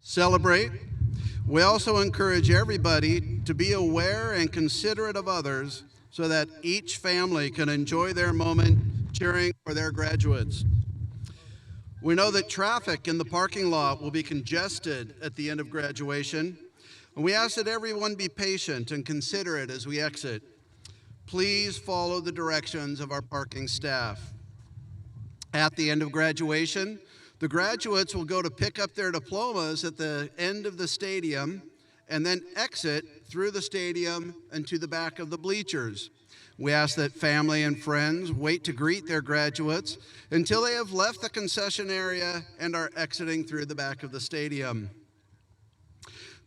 celebrate. We also encourage everybody to be aware and considerate of others so that each family can enjoy their moment cheering for their graduates. We know that traffic in the parking lot will be congested at the end of graduation, and we ask that everyone be patient and considerate as we exit. Please follow the directions of our parking staff. At the end of graduation, the graduates will go to pick up their diplomas at the end of the stadium and then exit through the stadium and to the back of the bleachers. We ask that family and friends wait to greet their graduates until they have left the concession area and are exiting through the back of the stadium.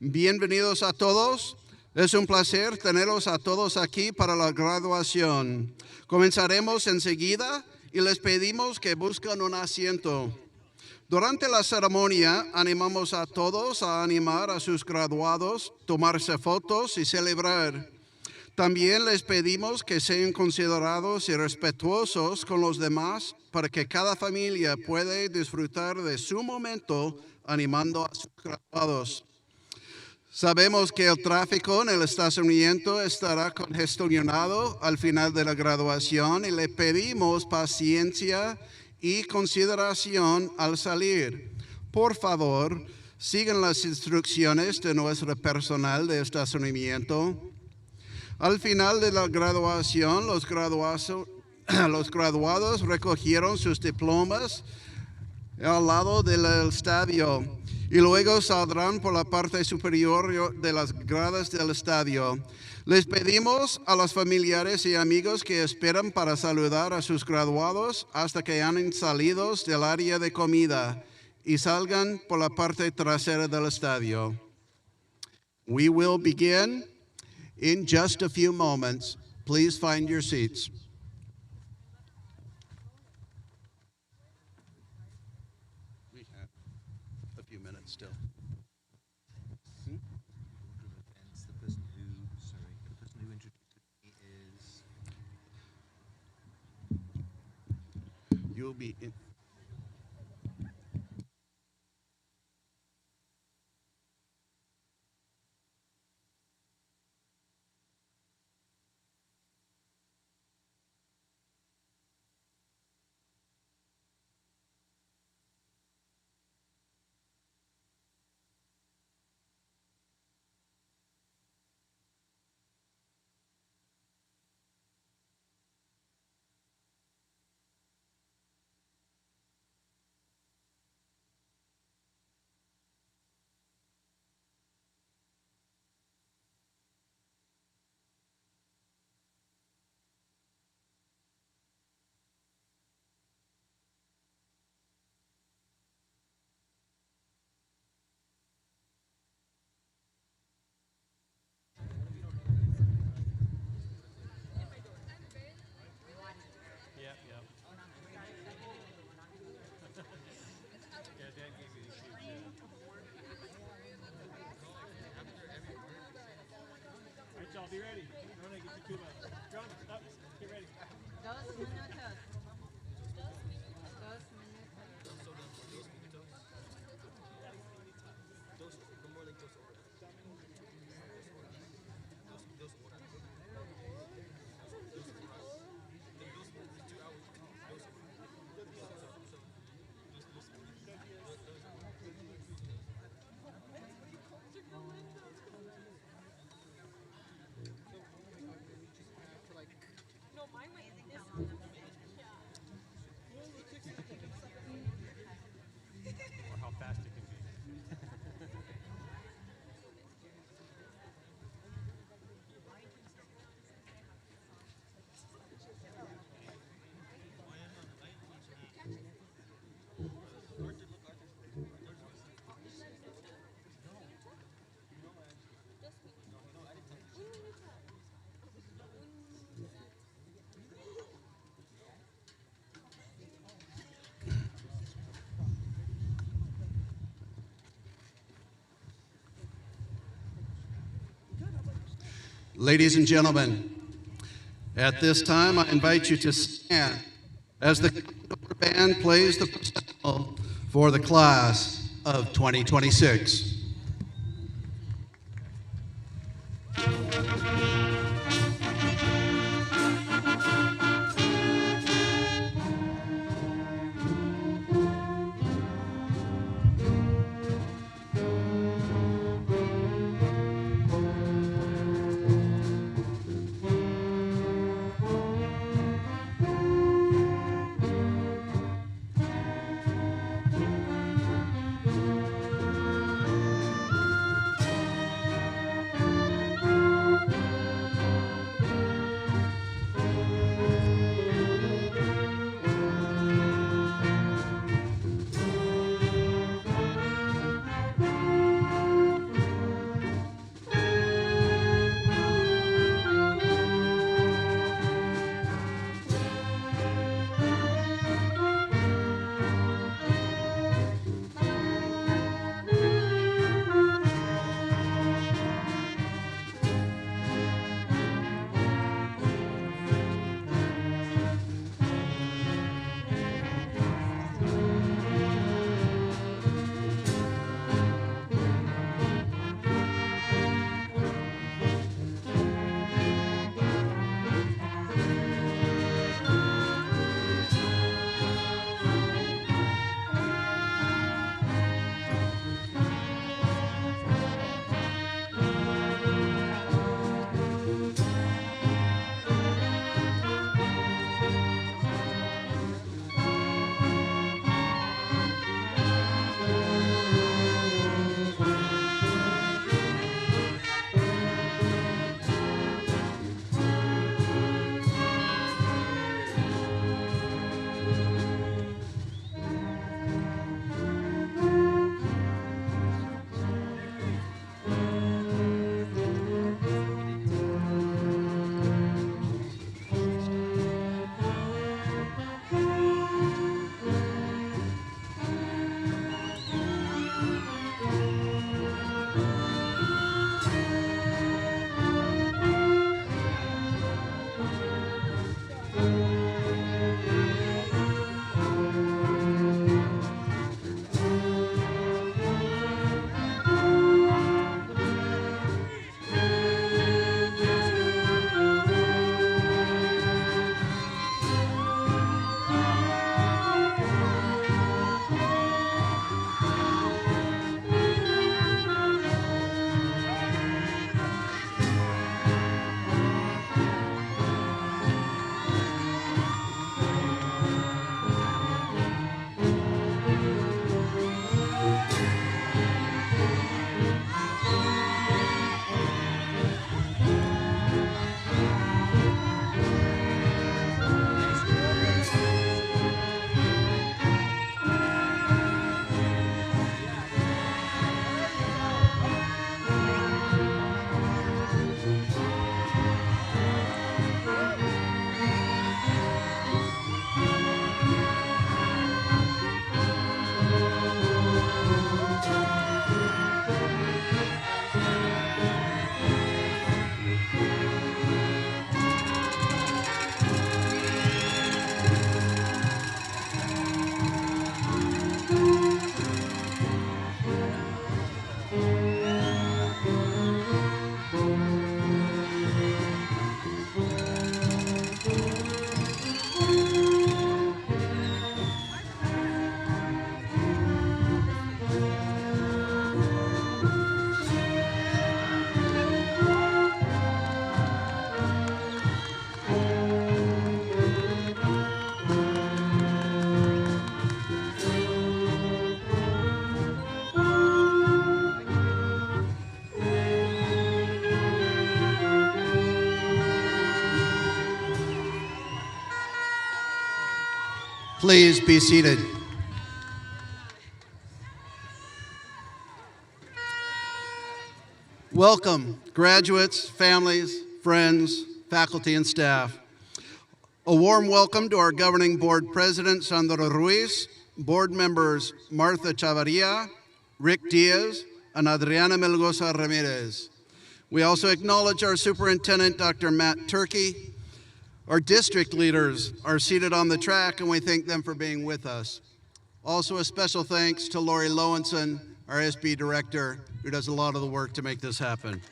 Bienvenidos a todos. Es un placer tenerlos a todos aquí para la graduación. Comenzaremos enseguida y les pedimos que busquen un asiento. Durante la ceremonia, animamos a todos a animar a sus graduados, tomarse fotos y celebrar. También les pedimos que sean considerados y respetuosos con los demás para que cada familia pueda disfrutar de su momento animando a sus graduados. Sabemos que el tráfico en el estacionamiento estará congestionado al final de la graduación y le pedimos paciencia y consideración al salir. Por favor, sigan las instrucciones de nuestro personal de estacionamiento. Al final de la graduación, los graduados recogieron sus diplomas al lado del estadio y luego saldrán por la parte superior de las gradas del estadio. Les pedimos a los familiares y amigos que esperan para saludar a sus graduados hasta que hayan salido del área de comida y salgan por la parte trasera del estadio. We will begin in just a few moments. Please find your seats. We have a few minutes still. The person who introduced me is... You'll be in. Y'all be ready. I don't want to get you too much. John, stop. Get ready. 2 minutos. 'Ladies and gentlemen, at this time I invite you to stand as the band plays the processional for the class of 2026. Please be seated. Welcome, graduates, families, friends, faculty, and staff. A warm welcome to our governing board president, Sandra Ruiz, board members Martha Chavarria, Rick Diaz, and Adriana Melgoza Ramirez. We also acknowledge our superintendent, Dr. Matt Turkey. Our district leaders are seated on the track, and we thank them for being with us. Also, a special thanks to Lori Lowenson, our SB director, who does a lot of the work to make this happen.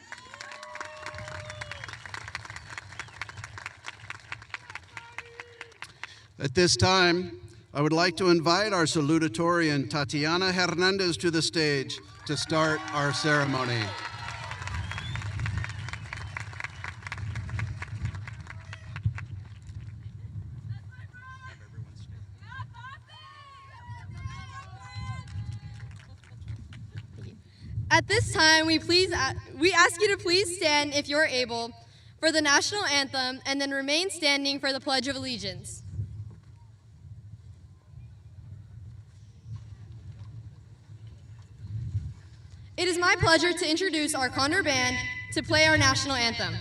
At this time, I would like to invite our salutatorian, Tatiana Hernandez, to the stage to start our ceremony. At this time, we ask you to please stand if you're able for the national anthem and then remain standing for the Pledge of Allegiance. It is my pleasure to introduce our Condor Band to play our national anthem.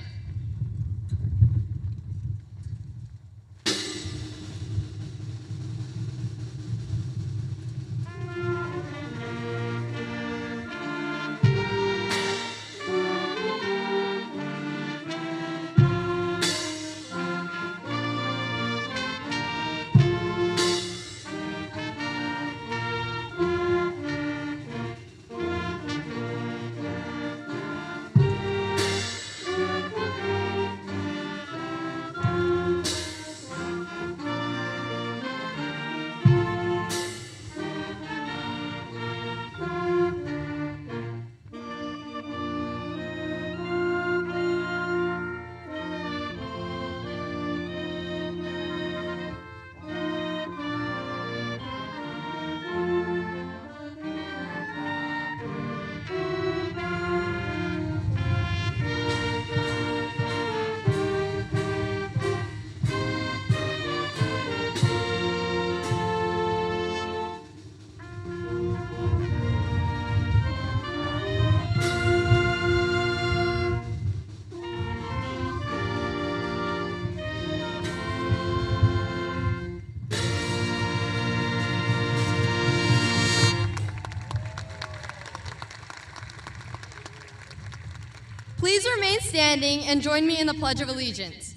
Please remain standing and join me in the Pledge of Allegiance.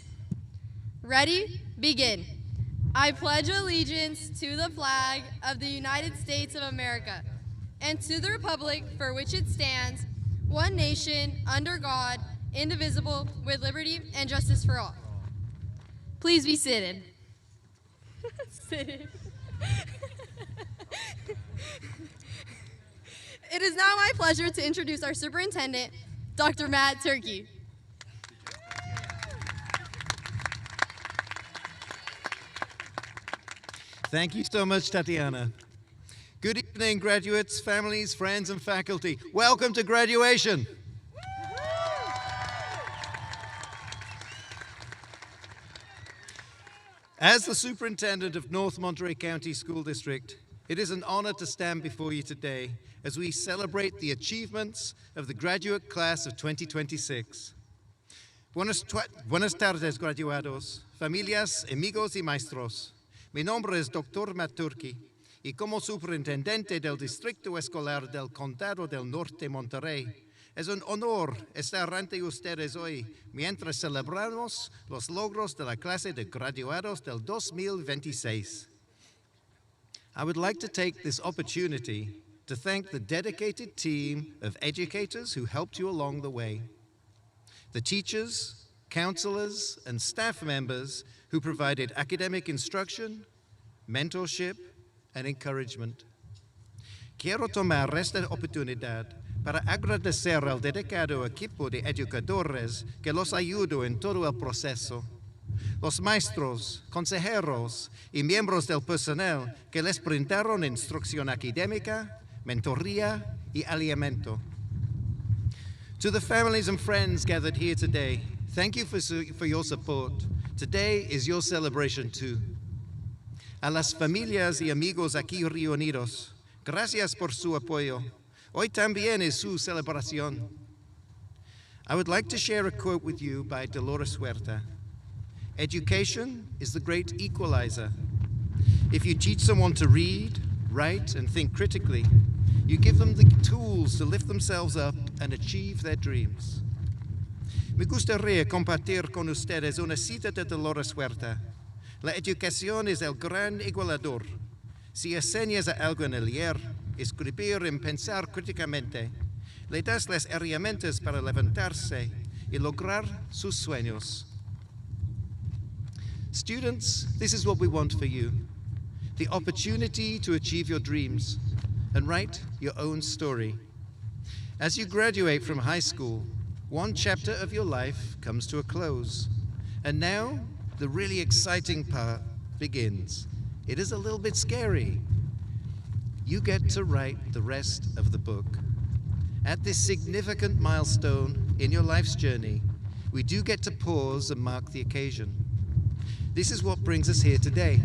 Ready? Begin. I pledge allegiance to the flag of the United States of America and to the republic for which it stands, one nation, under God, indivisible, with liberty and justice for all. Please be seated. Seated. It is now my pleasure to introduce our superintendent, Dr. Matt Turkey. Thank you so much, Tatiana. Good evening, graduates, families, friends, and faculty. Welcome to graduation. As the superintendent of North Monterey County School District, it is an honor to stand before you today as we celebrate the achievements of the graduate class of 2026. Buenas tardes, graduados, familias, amigos y maestros. Mi nombre es Dr. Matt Turkey y como superintendente del Distrito Escolar del Condado del Norte Monterey, es un honor estar ante ustedes hoy mientras celebramos los logros de la clase de graduados del 2026. I would like to take this opportunity to thank the dedicated team of educators who helped you along the way, the teachers, counselors, and staff members who provided academic instruction, mentorship, and encouragement. Quiero tomar esta oportunidad para agradecer al dedicado equipo de educadores que los ayudó en todo el proceso, los maestros, consejeros y miembros del personal que les brindaron instrucción académica, mentoría y aliento. To the families and friends gathered here today, thank you for your support. Today is your celebration too. A las familias y amigos aquí reunidos, gracias por su apoyo. Hoy también es su celebración. I would like to share a quote with you by Dolores Huerta. Education is the great equalizer. If you teach someone to read, write, and think critically, you give them the tools to lift themselves up and achieve their dreams. Me gustaría compartir con ustedes una cita de Dolores Huerta. La educación es el gran igualador. Si enseñas a alguien a leer, escribir y pensar críticamente, le das las herramientas para levantarse y lograr sus sueños. Students, this is what we want for you. The opportunity to achieve your dreams and write your own story. As you graduate from high school, one chapter of your life comes to a close. And now, the really exciting part begins. It is a little bit scary. You get to write the rest of the book. At this significant milestone in your life's journey, we do get to pause and mark the occasion. This is what brings us here today.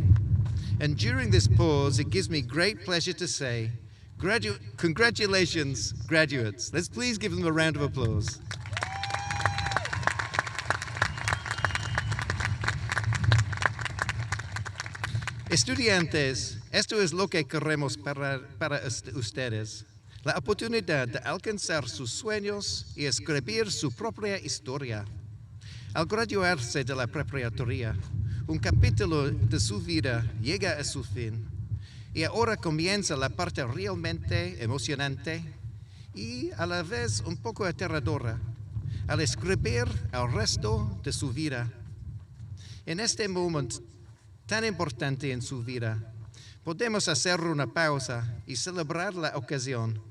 And during this pause, it gives me great pleasure to say, congratulations, graduates. Let's please give them a round of applause. Estudiantes, esto es lo que queremos para ustedes. La oportunidad de alcanzar sus sueños y escribir su propia historia. Al graduarse de la preparatoria, un capítulo de su vida llega a su fin. Y ahora comienza la parte realmente emocionante y a la vez un poco aterradora, al escribir el resto de su vida. En este momento tan importante en su vida, podemos hacer una pausa y celebrar la ocasión.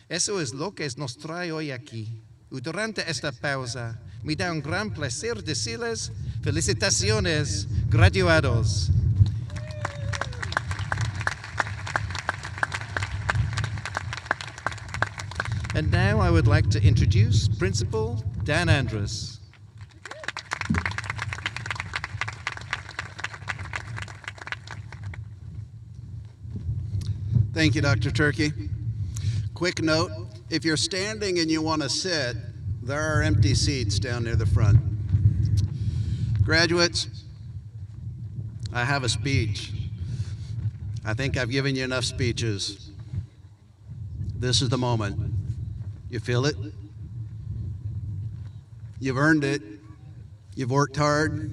Eso es lo que nos trae hoy aquí. Y durante esta pausa, me da un gran placer decirles felicitaciones, graduados. And now I would like to introduce Principal Dan Andrus. Thank you, Dr. Turkey. Quick note, if you're standing and you want to sit, there are empty seats down near the front. Graduates, I have a speech. I think I've given you enough speeches. This is the moment. You feel it? You've earned it. You've worked hard.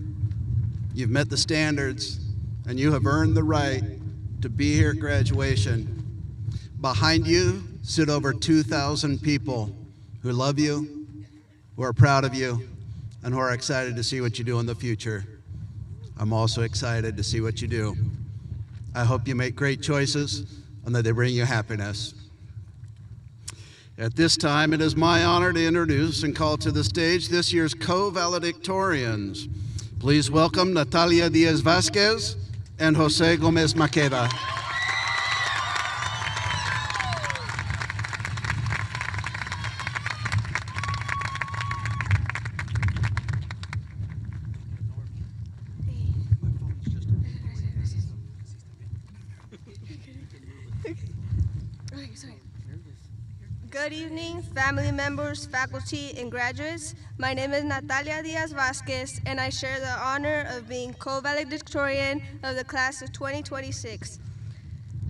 You've met the standards, and you have earned the right to be here at graduation. Behind you sit over 2,000 people who love you, who are proud of you, and who are excited to see what you do in the future. I'm also excited to see what you do. I hope you make great choices and that they bring you happiness. At this time, it is my honor to introduce and call to the stage this year's co-valedictorians. Please welcome Natalia Diaz-Vasquez and Jose Gomez Maqueda. Good evening, family members, faculty, and graduates. My name is Natalia Diaz-Vasquez, and I share the honor of being co-valedictorian of the class of 2026.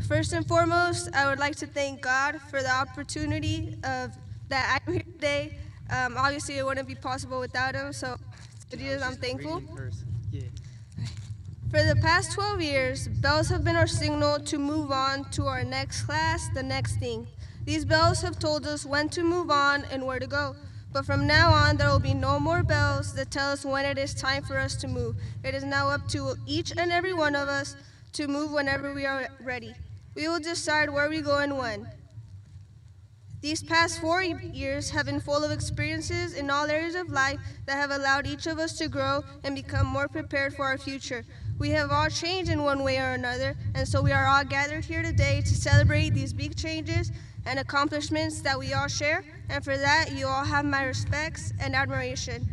First and foremost, I would like to thank God for the opportunity that I'm here today. Obviously, it wouldn't be possible without him, so I'm thankful. For the past 12 years, bells have been our signal to move on to our next class, the next thing. These bells have told us when to move on and where to go. But from now on, there will be no more bells that tell us when it is time for us to move. It is now up to each and every one of us to move whenever we are ready. We will decide where we go and when. These past 4 years have been full of experiences in all areas of life that have allowed each of us to grow and become more prepared for our future. We have all changed in one way or another, and so we are all gathered here today to celebrate these big changes and accomplishments that we all share, and for that, you all have my respects and admiration.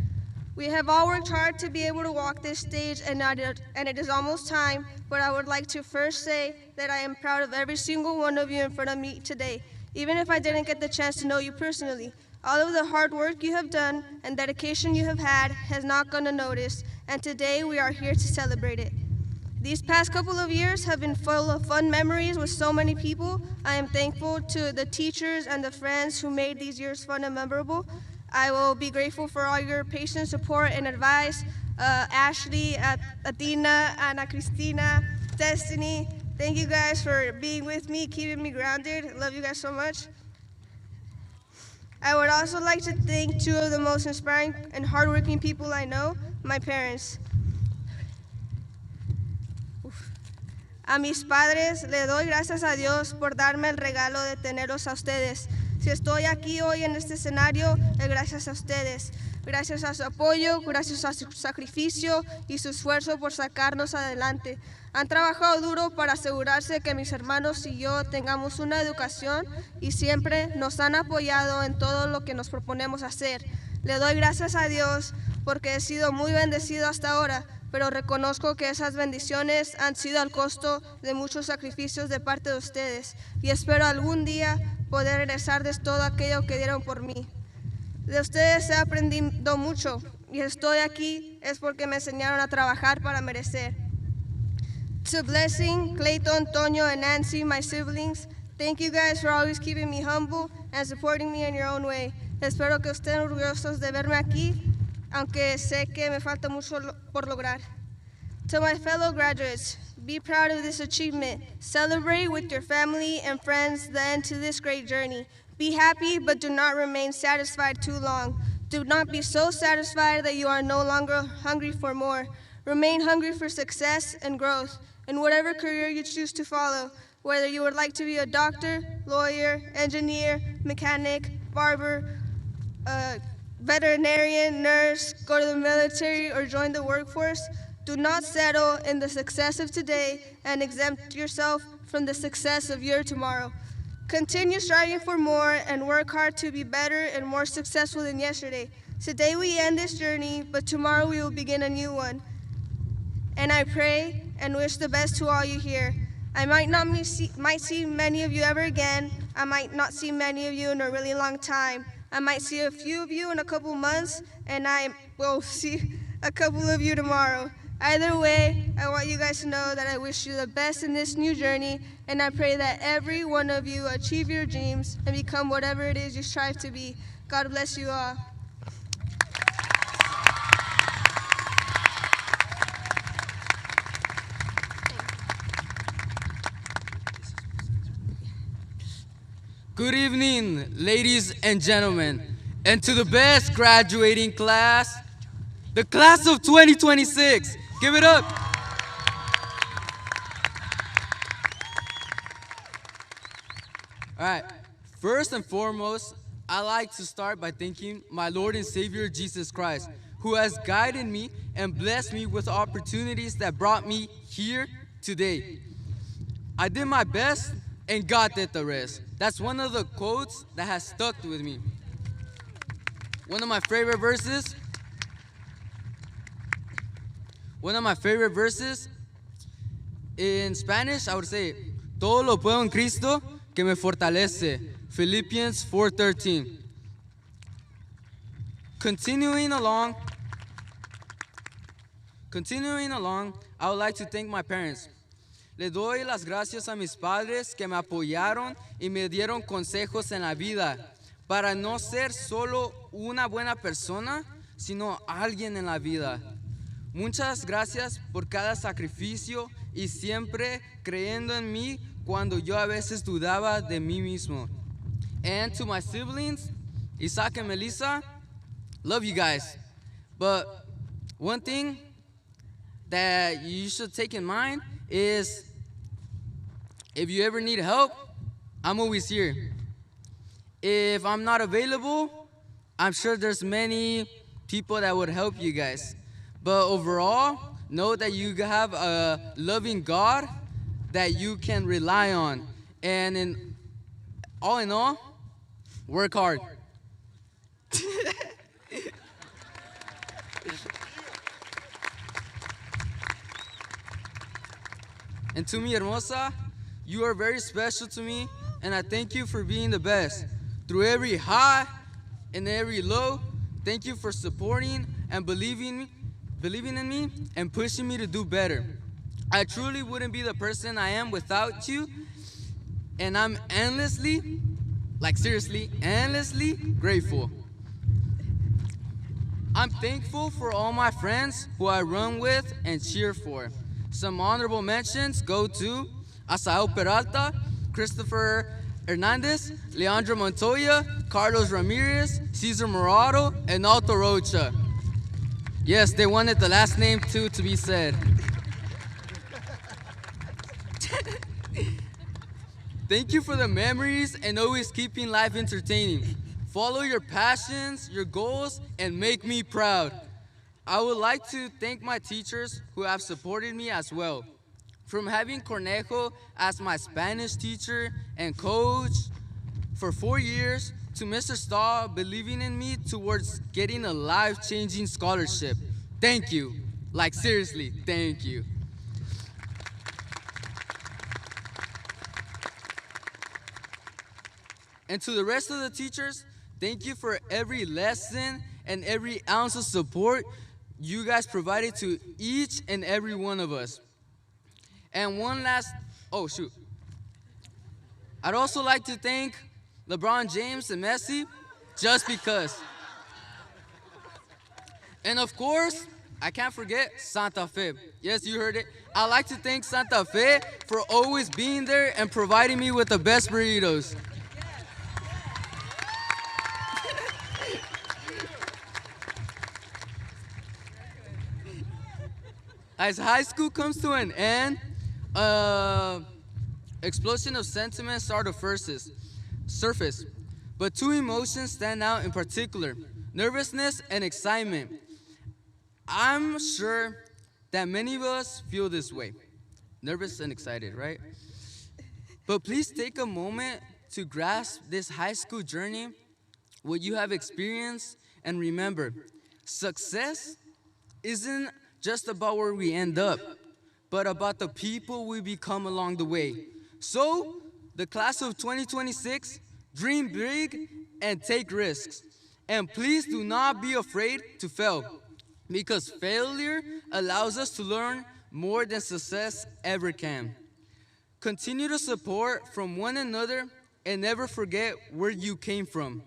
We have all worked hard to be able to walk this stage, and it is almost time, but I would like to first say that I am proud of every single one of you in front of me today, even if I didn't get the chance to know you personally. All of the hard work you have done and dedication you have had has not gone unnoticed, and today we are here to celebrate it. These past couple of years have been full of fun memories with so many people. I am thankful to the teachers and the friends who made these years fun and memorable. I will be grateful for all your patient support and advice. Ashley, Athena, Ana Cristina, Destiny, Thank you guys for being with me, keeping me grounded. Love you guys so much. I would also like to thank two of the most inspiring and hardworking people I know, my parents. A mis padres le doy gracias a Dios por darme el regalo de tenerlos a ustedes. Si estoy aquí hoy en este escenario, es gracias a ustedes. Gracias a su apoyo, gracias a su sacrificio y su esfuerzo por sacarnos adelante. Han trabajado duro para asegurarse que mis hermanos y yo tengamos una educación y siempre nos han apoyado en todo lo que nos proponemos hacer. Le doy gracias a Dios porque he sido muy bendecido hasta ahora, pero reconozco que esas bendiciones han sido al costo de muchos sacrificios de parte de ustedes y espero algún día poder regresarles todo aquello que dieron por mí. De ustedes he aprendido mucho y estoy aquí es porque me enseñaron a trabajar para merecer. To Blessing, Clayton, Toño, and Nancy, my siblings, thank you guys for always keeping me humble and supporting me in your own way. Espero que estén orgullosos de verme aquí, aunque sé que me falta mucho por lograr. To my fellow graduates, be proud of this achievement. Celebrate with your family and friends the end to this great journey. Be happy, but do not remain satisfied too long. Do not be so satisfied that you are no longer hungry for more. Remain hungry for success and growth in whatever career you choose to follow, whether you would like to be a doctor, lawyer, engineer, mechanic, barber, veterinarian, nurse, go to the military, or join the workforce. Do not settle in the success of today and exempt yourself from the success of your tomorrow. Continue striving for more and work hard to be better and more successful than yesterday. Today we end this journey, but tomorrow we will begin a new one. And I pray and wish the best to all you here. I might see many of you ever again. I might not see many of you in a really long time. I might see a few of you in a couple months, and I will see a couple of you tomorrow. Either way, I want you guys to know that I wish you the best in this new journey, and I pray that every one of you achieve your dreams and become whatever it is you strive to be. God bless you all. Good evening, ladies and gentlemen, and to the best graduating class, the class of 2026. Give it up. All right, first and foremost, I like to start by thanking my Lord and Savior Jesus Christ, who has guided me and blessed me with opportunities that brought me here today. I did my best and God did the rest. That's one of the quotes that has stuck with me. One of my favorite verses in Spanish, I would say, todo lo puedo en Cristo que me fortalece. Philippians 4:13. Continuing along, I would like to thank my parents. Le doy las gracias a mis padres que me apoyaron y me dieron consejos en la vida para no ser solo una buena persona, sino alguien en la vida. Muchas gracias por cada sacrificio y siempre creyendo en mí cuando yo a veces dudaba de mí mismo. And to my siblings, Isaac and Melissa, love you guys. But one thing that you should take in mind is if you ever need help, I'm always here. If I'm not available, I'm sure there's many people that would help you guys. But overall, know that you have a loving God that you can rely on. And in all, work hard. And to mi hermosa, you are very special to me, and I thank you for being the best. Through every high and every low, thank you for supporting and believing in me and pushing me to do better. I truly wouldn't be the person I am without you, and I'm endlessly grateful. I'm thankful for all my friends who I run with and cheer for. Some honorable mentions go to Asael Peralta, Christopher Hernandez, Leandro Montoya, Carlos Ramirez, Cesar Morado, and Alto Rocha. Yes, they wanted the last name too to be said. Thank you for the memories and always keeping life entertaining. Follow your passions, your goals, and make me proud. I would like to thank my teachers who have supported me as well. From having Cornejo as my Spanish teacher and coach for 4 years, to Mr. Stahl believing in me towards getting a life-changing scholarship. Thank you. Like seriously, thank you. And to the rest of the teachers, thank you for every lesson and every ounce of support you guys provided to each and every one of us. And one last, oh shoot. I'd also like to thank LeBron James and Messi, just because. And of course, I can't forget Santa Fe. Yes, you heard it. I'd like to thank Santa Fe for always being there and providing me with the best burritos. As high school comes to an end, explosion of sentiments start to surface, but two emotions stand out in particular: nervousness and excitement. I'm sure that many of us feel this way, nervous and excited, right? But please take a moment to grasp this high school journey, what you have experienced, and remember, success isn't just about where we end up, but about the people we become along the way. So, the class of 2026, dream big and take risks. And please do not be afraid to fail, because failure allows us to learn more than success ever can. Continue to support from one another and never forget where you came from.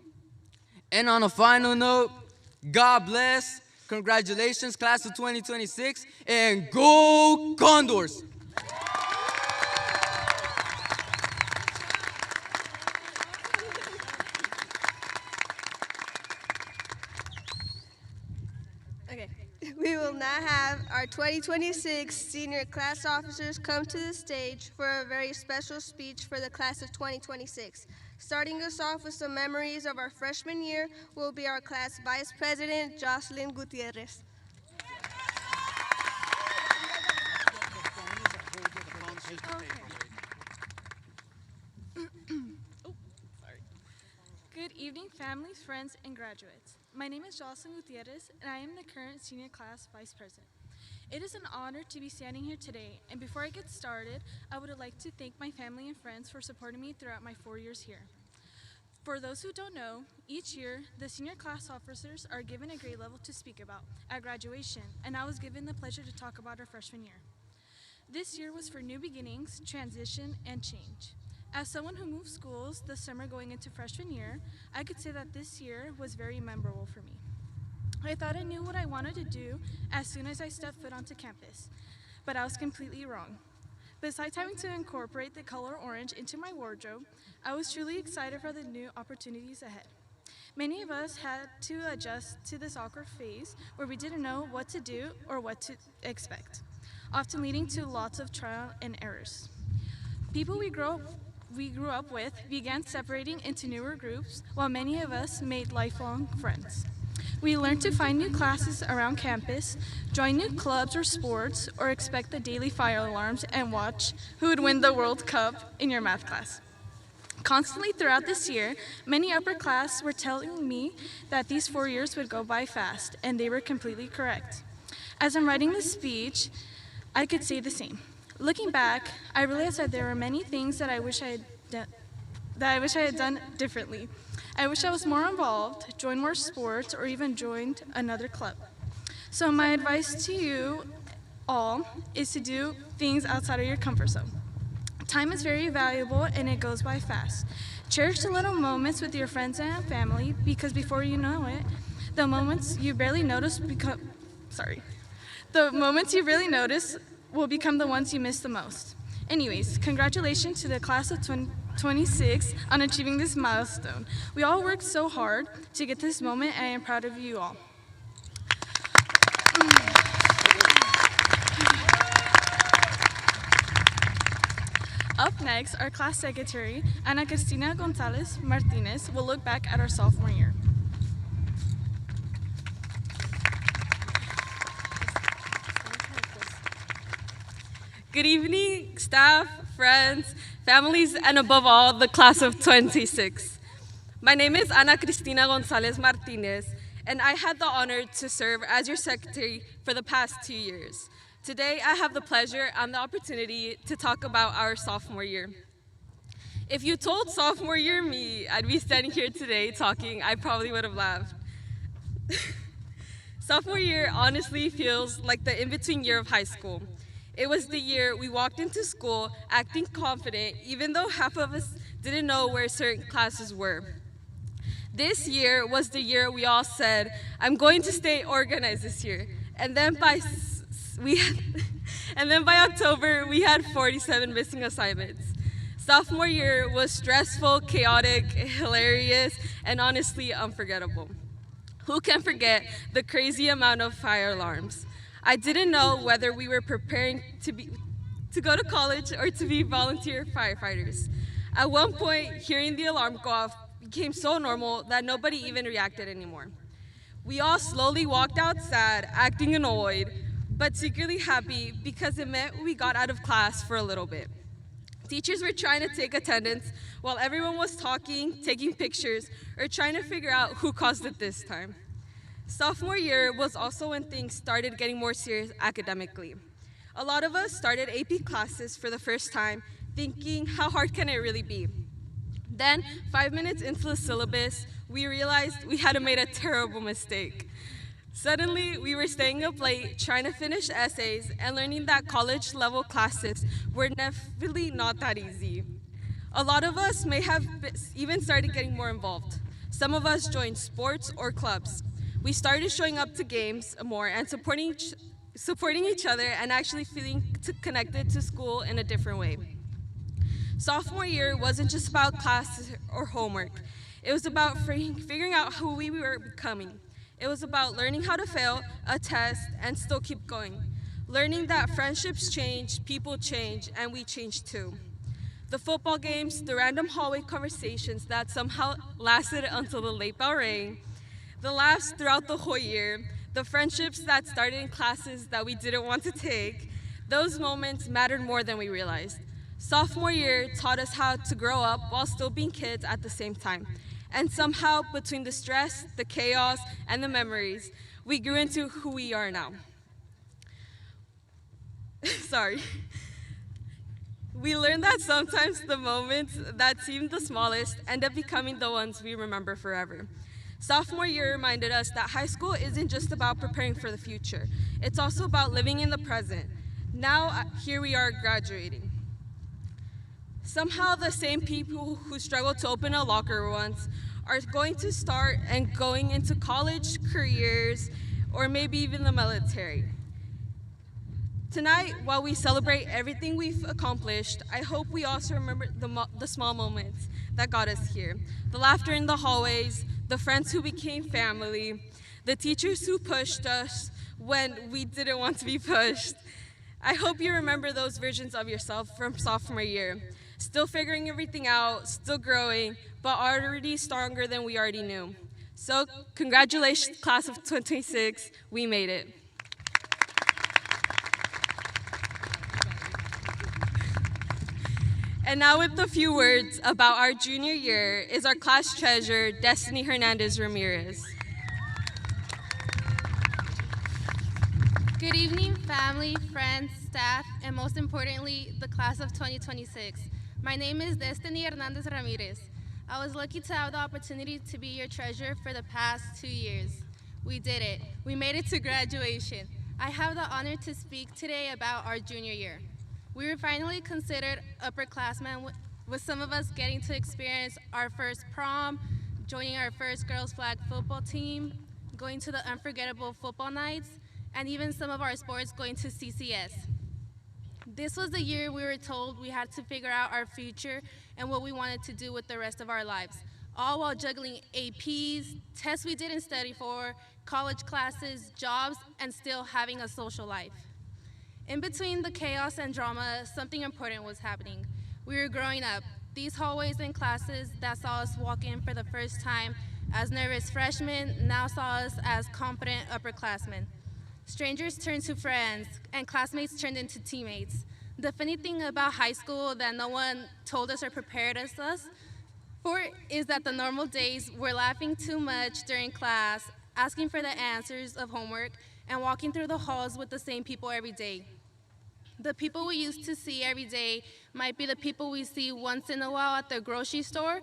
And on a final note, God bless. Congratulations, class of 2026, and go Condors! Okay, we will now have our 2026 senior class officers come to the stage for a very special speech for the class of 2026. Starting us off with some memories of our freshman year will be our class vice president, Jocelyn Gutierrez. Good evening, families, friends, and graduates. My name is Jocelyn Gutierrez, and I am the current senior class vice president. It is an honor to be standing here today, and before I get started, I would like to thank my family and friends for supporting me throughout my 4 years here. For those who don't know, each year, the senior class officers are given a grade level to speak about at graduation, and I was given the pleasure to talk about our freshman year. This year was for new beginnings, transition, and change. As someone who moved schools the summer going into freshman year, I could say that this year was very memorable for me. I thought I knew what I wanted to do as soon as I stepped foot onto campus, but I was completely wrong. Besides having to incorporate the color orange into my wardrobe, I was truly excited for the new opportunities ahead. Many of us had to adjust to this awkward phase where we didn't know what to do or what to expect, often leading to lots of trial and errors. People we grew up with began separating into newer groups, while many of us made lifelong friends. We learned to find new classes around campus, join new clubs or sports, or expect the daily fire alarms and watch who would win the World Cup in your math class. Constantly throughout this year, many upper class were telling me that these 4 years would go by fast, and they were completely correct. As I'm writing this speech, I could say the same. Looking back, I realized that there were many things that I wish I had done differently. I wish I was more involved, joined more sports, or even joined another club. So my advice to you all is to do things outside of your comfort zone. Time is very valuable and it goes by fast. Cherish the little moments with your friends and family, because before you know it, the moments you barely notice will become the ones you miss the most. Anyways, congratulations to the class of 2026 on achieving this milestone. We all worked so hard to get this moment, and I am proud of you all. Up next, our class secretary, Ana Cristina Gonzalez Martinez, will look back at our sophomore year. Good evening, staff, friends, families, and above all, the class of 26. My name is Ana Cristina Gonzalez Martinez, and I had the honor to serve as your secretary for the past 2 years. Today, I have the pleasure and the opportunity to talk about our sophomore year. If you told sophomore year me I'd be standing here today talking, I probably would have laughed. Sophomore year honestly feels like the in-between year of high school. It was the year we walked into school acting confident, even though half of us didn't know where certain classes were. This year was the year we all said, I'm going to stay organized this year. And then by October, we had 47 missing assignments. Sophomore year was stressful, chaotic, hilarious, and honestly unforgettable. Who can forget the crazy amount of fire alarms? I didn't know whether we were preparing to go to college or to be volunteer firefighters. At one point, hearing the alarm go off became so normal that nobody even reacted anymore. We all slowly walked out sad, acting annoyed, but secretly happy because it meant we got out of class for a little bit. Teachers were trying to take attendance while everyone was talking, taking pictures, or trying to figure out who caused it this time. Sophomore year was also when things started getting more serious academically. A lot of us started AP classes for the first time, thinking, how hard can it really be? Then, 5 minutes into the syllabus, we realized we had made a terrible mistake. Suddenly, we were staying up late, trying to finish essays, and learning that college-level classes were definitely not that easy. A lot of us may have even started getting more involved. Some of us joined sports or clubs. We started showing up to games more and supporting each other and actually feeling connected to school in a different way. Sophomore year wasn't just about classes or homework. It was about figuring out who we were becoming. It was about learning how to fail a test and still keep going. Learning that friendships change, people change, and we change too. The football games, the random hallway conversations that somehow lasted until the late bell rang, the laughs throughout the whole year, the friendships that started in classes that we didn't want to take, those moments mattered more than we realized. Sophomore year taught us how to grow up while still being kids at the same time. And somehow, between the stress, the chaos, and the memories, we grew into who we are now. Sorry. We learned that sometimes the moments that seemed the smallest end up becoming the ones we remember forever. Sophomore year reminded us that high school isn't just about preparing for the future. It's also about living in the present. Now, here we are graduating. Somehow the same people who struggled to open a locker once are going to start and going into college, careers, or maybe even the military. Tonight, while we celebrate everything we've accomplished, I hope we also remember the small moments that got us here. The laughter in the hallways, the friends who became family, the teachers who pushed us when we didn't want to be pushed. I hope you remember those versions of yourself from sophomore year. Still figuring everything out, still growing, but already stronger than we already knew. So congratulations, class of 26, we made it. And now with a few words about our junior year is our class treasurer, Destiny Hernandez Ramirez. Good evening, family, friends, staff, and most importantly, the class of 2026. My name is Destiny Hernandez Ramirez. I was lucky to have the opportunity to be your treasurer for the past 2 years. We did it. We made it to graduation. I have the honor to speak today about our junior year. We were finally considered upperclassmen, with some of us getting to experience our first prom, joining our first girls flag football team, going to the unforgettable football nights, and even some of our sports going to CCS. This was the year we were told we had to figure out our future and what we wanted to do with the rest of our lives, all while juggling APs, tests we didn't study for, college classes, jobs, and still having a social life. In between the chaos and drama, something important was happening. We were growing up. These hallways and classes that saw us walk in for the first time as nervous freshmen now saw us as confident upperclassmen. Strangers turned to friends, and classmates turned into teammates. The funny thing about high school that no one told us or prepared us for is that the normal days we're laughing too much during class, asking for the answers of homework, and walking through the halls with the same people every day. The people we used to see every day might be the people we see once in a while at the grocery store,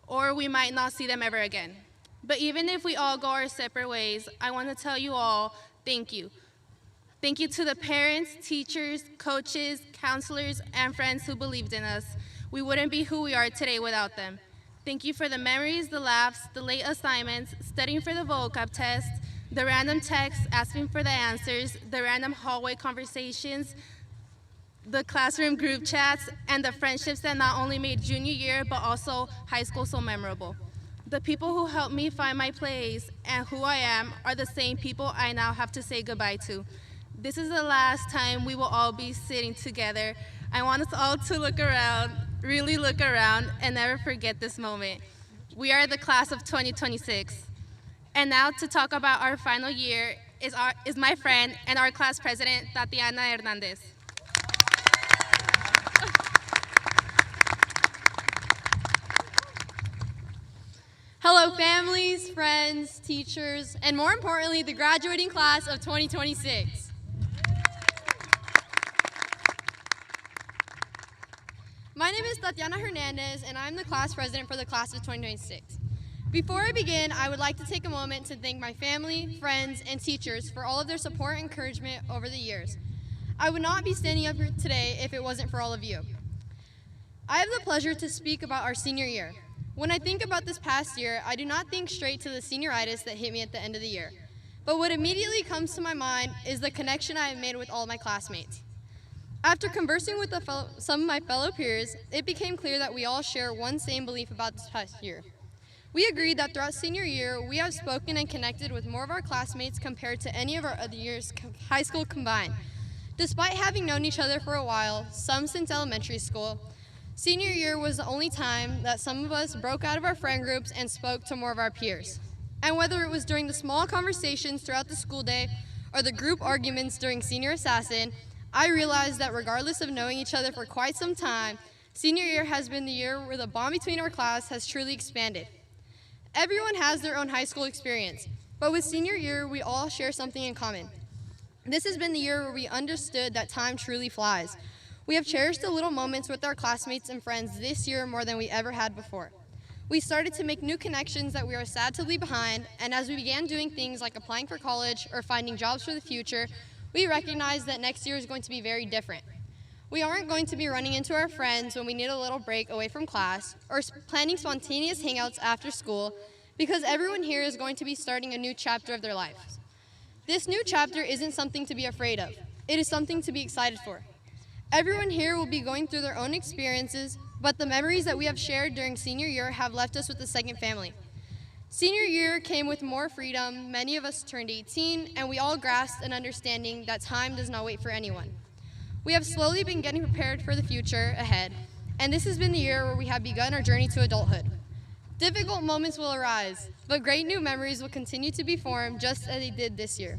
or we might not see them ever again. But even if we all go our separate ways, I want to tell you all, thank you. Thank you to the parents, teachers, coaches, counselors, and friends who believed in us. We wouldn't be who we are today without them. Thank you for the memories, the laughs, the late assignments, studying for the vocab test, the random texts asking for the answers, the random hallway conversations, the classroom group chats, and the friendships that not only made junior year, but also high school so memorable. The people who helped me find my place and who I am are the same people I now have to say goodbye to. This is the last time we will all be sitting together. I want us all to look around, really look around, and never forget this moment. We are the class of 2026. And now to talk about our final year is my friend and our class president, Tatiana Hernandez. Hello, families, friends, teachers, and more importantly, the graduating class of 2026. My name is Tatiana Hernandez, and I'm the class president for the class of 2026. Before I begin, I would like to take a moment to thank my family, friends, and teachers for all of their support and encouragement over the years. I would not be standing up here today if it wasn't for all of you. I have the pleasure to speak about our senior year. When I think about this past year, I do not think straight to the senioritis that hit me at the end of the year. But what immediately comes to my mind is the connection I have made with all my classmates. After conversing with some of my fellow peers, it became clear that we all share one same belief about this past year. We agreed that throughout senior year, we have spoken and connected with more of our classmates compared to any of our other years high school combined. Despite having known each other for a while, some since elementary school, senior year was the only time that some of us broke out of our friend groups and spoke to more of our peers. And whether it was during the small conversations throughout the school day or the group arguments during Senior Assassin, I realized that regardless of knowing each other for quite some time, senior year has been the year where the bond between our class has truly expanded. Everyone has their own high school experience, but with senior year, we all share something in common. This has been the year where we understood that time truly flies. We have cherished the little moments with our classmates and friends this year more than we ever had before. We started to make new connections that we are sad to leave behind, and as we began doing things like applying for college or finding jobs for the future, we recognized that next year is going to be very different. We aren't going to be running into our friends when we need a little break away from class or planning spontaneous hangouts after school, because everyone here is going to be starting a new chapter of their lives. This new chapter isn't something to be afraid of. It is something to be excited for. Everyone here will be going through their own experiences, but the memories that we have shared during senior year have left us with a second family. Senior year came with more freedom, many of us turned 18, and we all grasped an understanding that time does not wait for anyone. We have slowly been getting prepared for the future ahead, and this has been the year where we have begun our journey to adulthood. Difficult moments will arise, but great new memories will continue to be formed just as they did this year.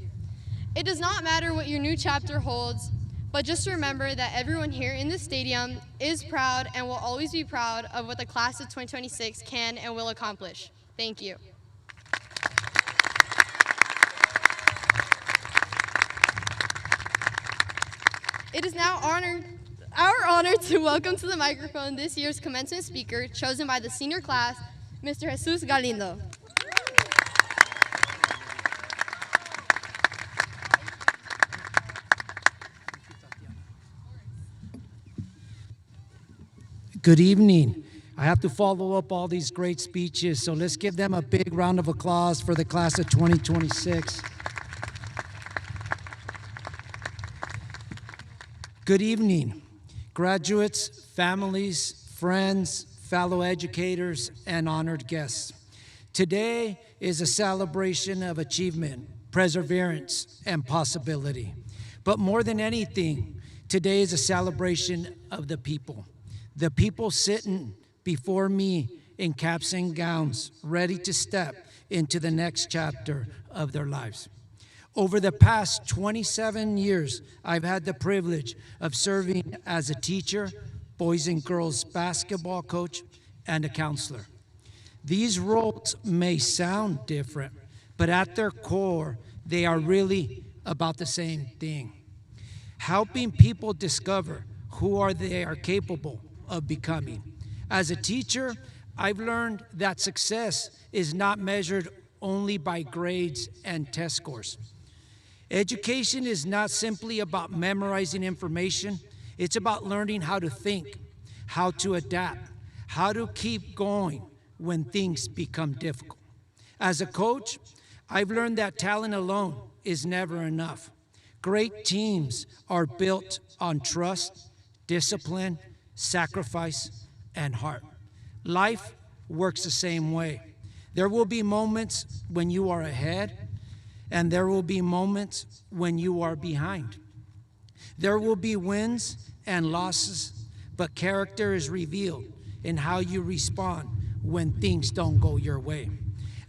It does not matter what your new chapter holds, but just remember that everyone here in this stadium is proud and will always be proud of what the class of 2026 can and will accomplish. Thank you. It is now our honor to welcome to the microphone this year's commencement speaker, chosen by the senior class, Mr. Jesus Galindo. Good evening. I have to follow up all these great speeches, so let's give them a big round of applause for the class of 2026. Good evening, graduates, families, friends, fellow educators, and honored guests. Today is a celebration of achievement, perseverance, and possibility. But more than anything, today is a celebration of the people. The people sitting before me in caps and gowns, ready to step into the next chapter of their lives. Over the past 27 years, I've had the privilege of serving as a teacher, boys and girls basketball coach, and a counselor. These roles may sound different, but at their core, they are really about the same thing. Helping people discover who they are capable of becoming. As a teacher, I've learned that success is not measured only by grades and test scores. Education is not simply about memorizing information. It's about learning how to think, how to adapt, how to keep going when things become difficult. As a coach, I've learned that talent alone is never enough. Great teams are built on trust, discipline, sacrifice, and heart. Life works the same way. There will be moments when you are ahead, and there will be moments when you are behind. There will be wins and losses, but character is revealed in how you respond when things don't go your way.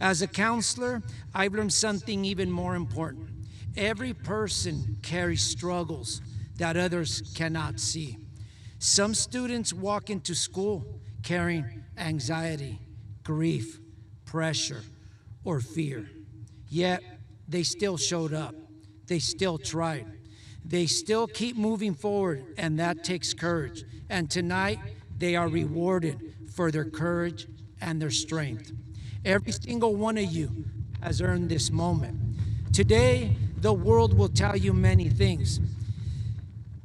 As a counselor, I've learned something even more important. Every person carries struggles that others cannot see. Some students walk into school carrying anxiety, grief, pressure, or fear. Yet, they still showed up. They still tried. They still keep moving forward, and that takes courage. And tonight, they are rewarded for their courage and their strength. Every single one of you has earned this moment. Today, the world will tell you many things.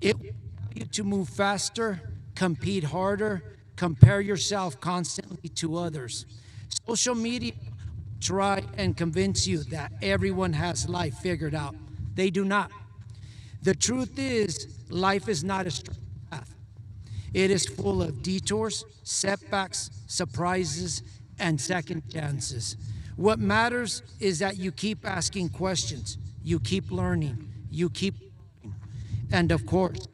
It will tell you to move faster, compete harder, compare yourself constantly to others. Social media try and convince you that everyone has life figured out. They do not. The truth is, life is not a straight path. It is full of detours, setbacks, surprises, and second chances. What matters is that you keep asking questions, you keep learning, you keep growing, and of course,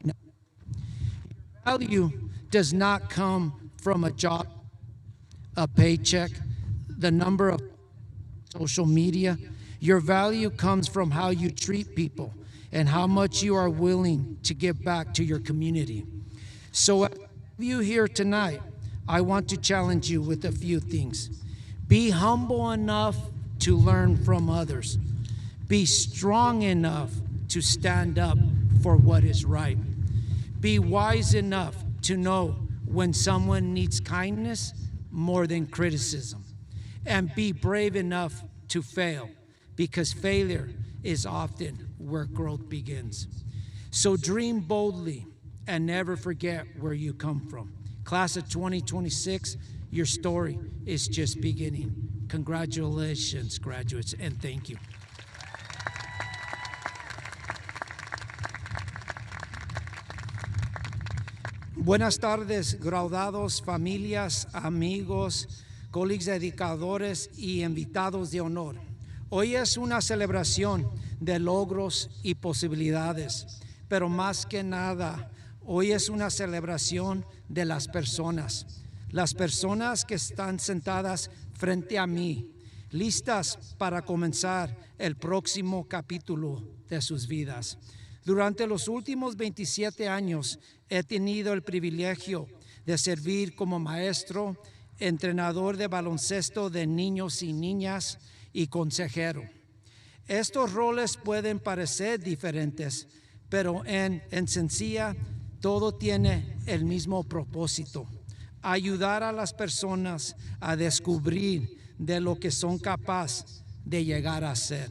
your value does not come from a job, a paycheck, the number of social media. Your value comes from how you treat people and how much you are willing to give back to your community. So as you here tonight, I want to challenge you with a few things. Be humble enough to learn from others. Be strong enough to stand up for what is right. Be wise enough to know when someone needs kindness more than criticism. And be brave enough to fail, because failure is often where growth begins. So dream boldly and never forget where you come from. Class of 2026, your story is just beginning. Congratulations, graduates, and thank you. Buenas tardes, graduados, familias, amigos, colegas educadores y invitados de honor. Hoy es una celebración de logros y posibilidades, pero más que nada, hoy es una celebración de las personas que están sentadas frente a mí, listas para comenzar el próximo capítulo de sus vidas. Durante los últimos 27 años he tenido el privilegio de servir como maestro, entrenador de baloncesto de niños y niñas y consejero. Estos roles pueden parecer diferentes, pero en esencia todo tiene el mismo propósito: ayudar a las personas a descubrir de lo que son capaces de llegar a ser.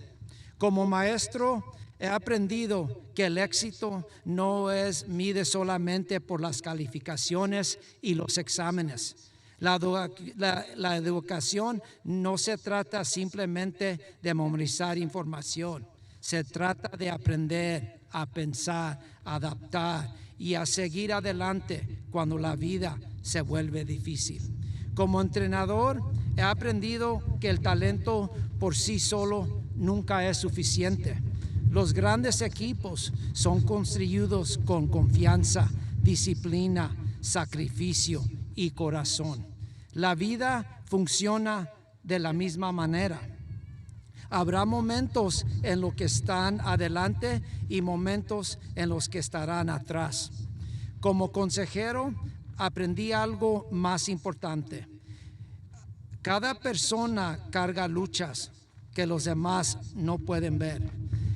Como maestro, he aprendido que el éxito no es mide solamente por las calificaciones y los exámenes. La educación no se trata simplemente de memorizar información. Se trata de aprender a pensar, a adaptar y a seguir adelante cuando la vida se vuelve difícil. Como entrenador, he aprendido que el talento por sí solo nunca es suficiente. Los grandes equipos son construidos con confianza, disciplina, sacrificio y corazón. La vida funciona de la misma manera. Habrá momentos en los que están adelante y momentos en los que estarán atrás. Como consejero, aprendí algo más importante. Cada persona carga luchas que los demás no pueden ver.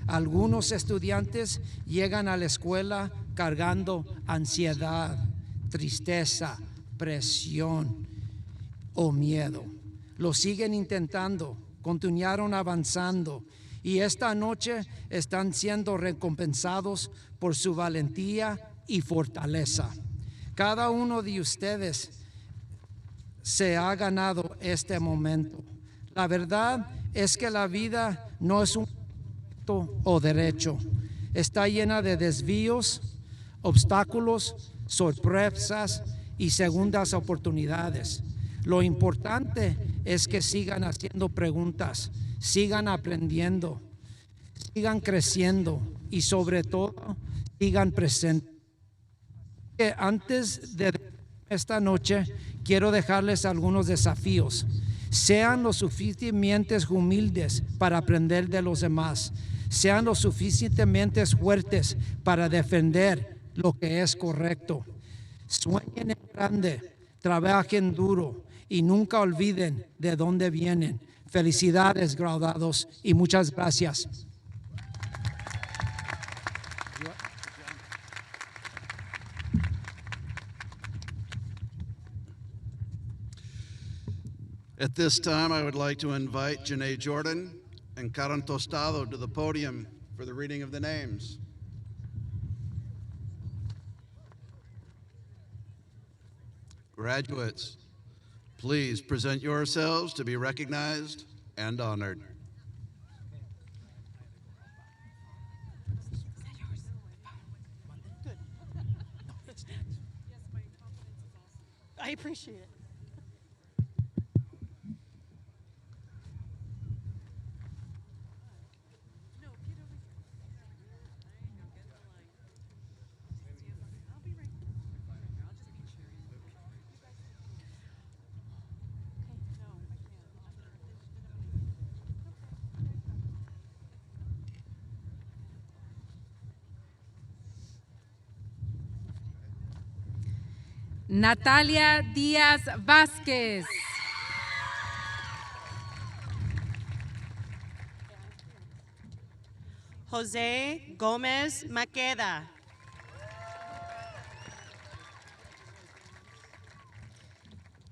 Algunos estudiantes llegan a la escuela cargando ansiedad, tristeza, presión o miedo. Lo siguen intentando, continuaron avanzando y esta noche están siendo recompensados por su valentía y fortaleza. Cada uno de ustedes se ha ganado este momento. La verdad es que la vida no es un o derecho. Está llena de desvíos, obstáculos, sorpresas y segundas oportunidades. Lo importante es que sigan haciendo preguntas, sigan aprendiendo, sigan creciendo y sobre todo sigan presentes. Antes de esta noche quiero dejarles algunos desafíos. Sean lo suficientemente humildes para aprender de los demás. Sean lo suficientemente fuertes para defender lo que es correcto. Sueñen en grande, trabajen duro y nunca olviden de dónde vienen. Felicidades, graduados, y muchas gracias. At this time, I would like to invite Janae Jordan and Karen Tostado to the podium for the reading of the names. Graduates, please present yourselves to be recognized and honored. I appreciate it. Natalia Díaz Vázquez. José Gómez Maqueda.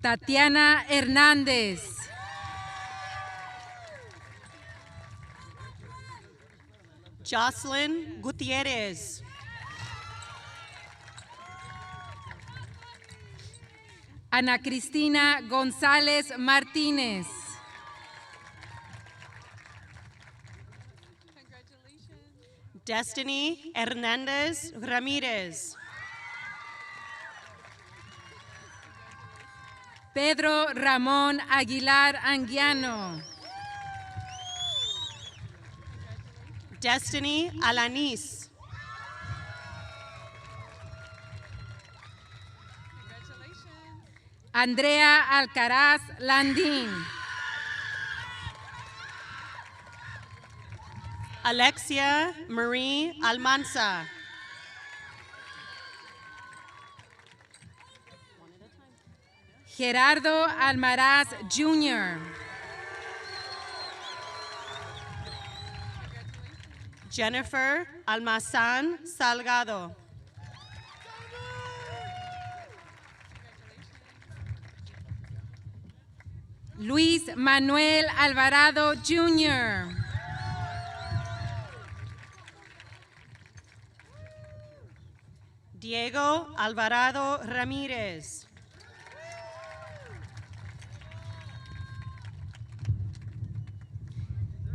Tatiana Hernández. Jocelyn Gutierrez. Ana Cristina González Martínez. Destiny Hernández Ramírez. Pedro Ramón Aguilar Anguiano. Destiny Alanis. Andrea Alcaraz Landín. Alexia Marie Almanza. Gerardo Almaraz Jr. Jennifer Almazán Salgado. Luis Manuel Alvarado Jr. Diego Alvarado Ramírez.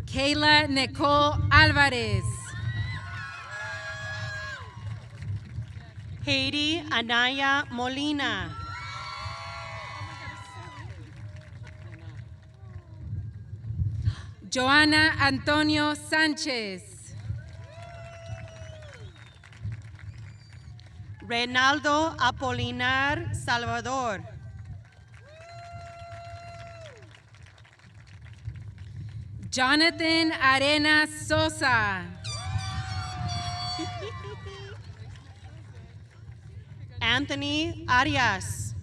Kayla Nicole Álvarez. Haiti Anaya Molina. Joana Antonio Sanchez. Reynaldo Apolinar Salvador. Jonathan Arenas Sosa. Anthony Arias.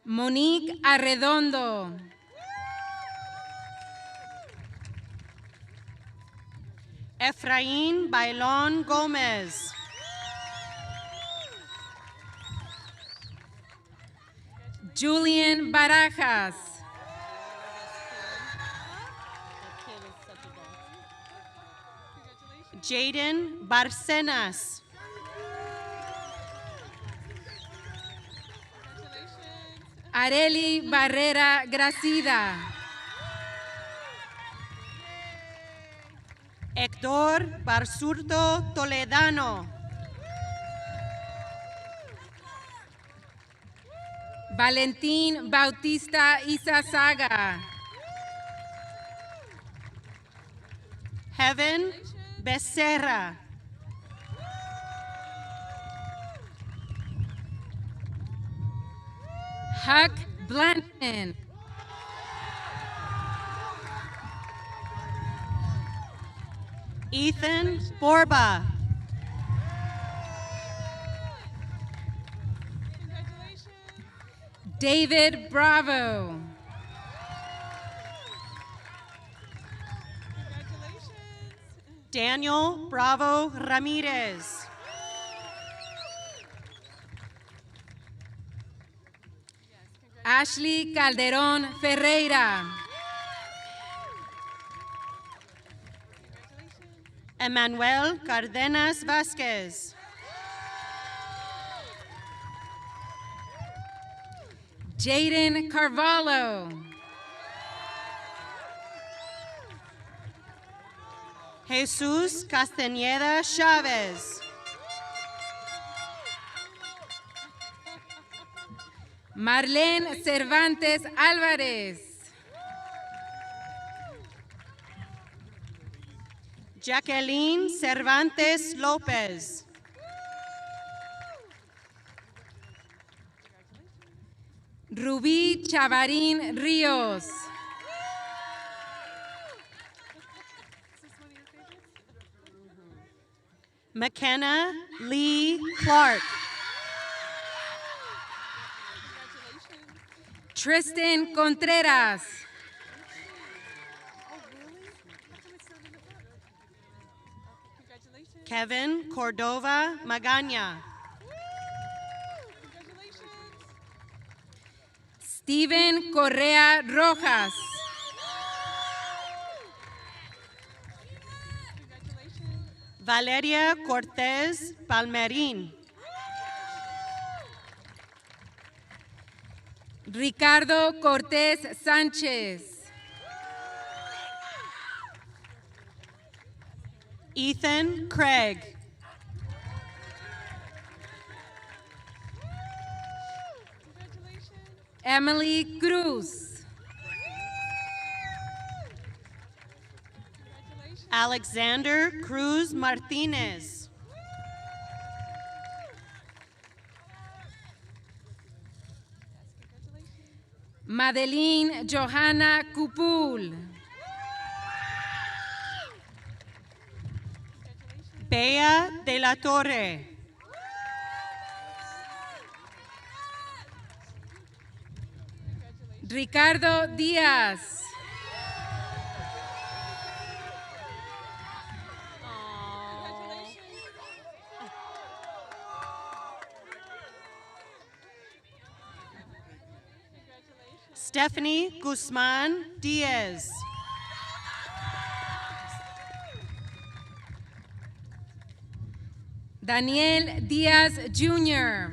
Monique Arredondo. Efraín Bailón Gómez. Julian Barajas. Jaden Barcenas. Areli Barrera Gracida. Héctor Basurto Toledano. Valentín Bautista Izazaga. Heaven Becerra. Huck Blanton. Ethan Borba. David Bravo. Daniel Bravo Ramirez. Ashley Calderón Ferreira. Emmanuel Cardenas Vázquez. Jaden Carvalho. Jesus Castañeda Chávez. Marlene Cervantes Álvarez. Jacqueline Cervantes López. Rubí Chavarín Ríos. McKenna Lee Clark. Tristan Contreras. Kevin Cordova Magaña. Steven Correa Rojas. Valeria Cortez Palmerín. Ricardo Cortés Sánchez. Ethan Craig. Emily Cruz. Alexander Cruz Martinez. Madeline Johanna Cupul. Bea de la Torre. Ricardo Díaz. Stephanie Guzman Diaz. Daniel Díaz Jr.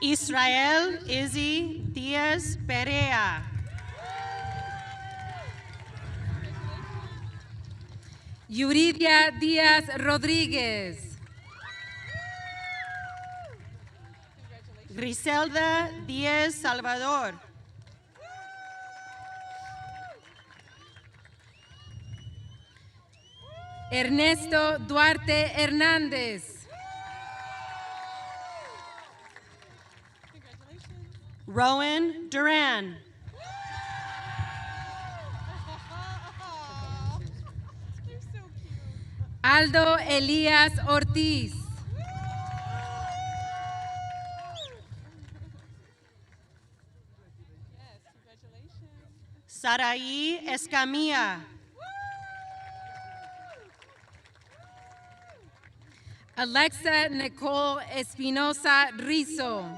Israel Izzy Diaz Perea. Yuridia Diaz Rodriguez. Griselda Diaz Salvador. Ernesto Duarte Hernández. Rowan Duran. Aldo Elías Ortiz. Saraí Escamilla. Alexa Nicole Espinosa Rizo.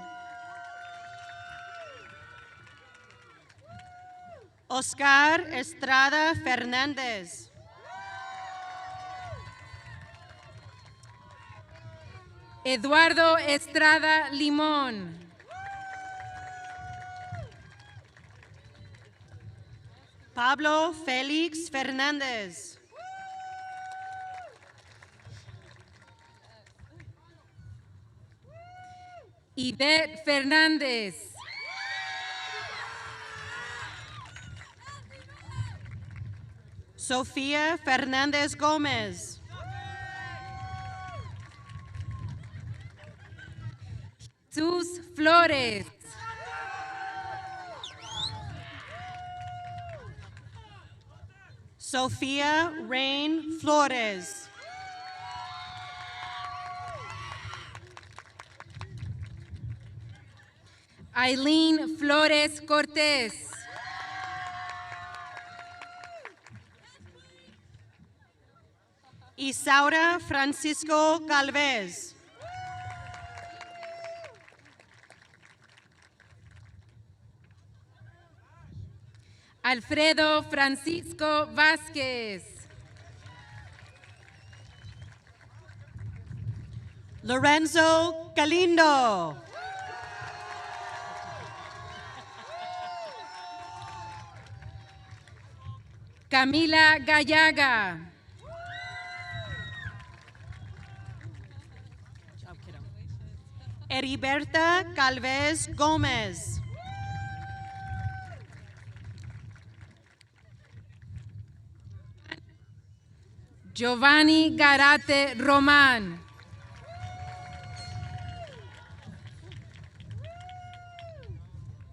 Oscar Estrada Fernández. Eduardo Estrada Limón. Pablo Félix Fernández. Ivette Fernández. Sofía Fernández Gómez. Jesús Flores. Sofía Rain Flores. Aileen Flores Cortés. Isaura Francisco Galvez. Alfredo Francisco Vázquez. Lorenzo Galindo. Camila Gallaga. Heriberta Galvez Gómez. Giovanni Garate Román.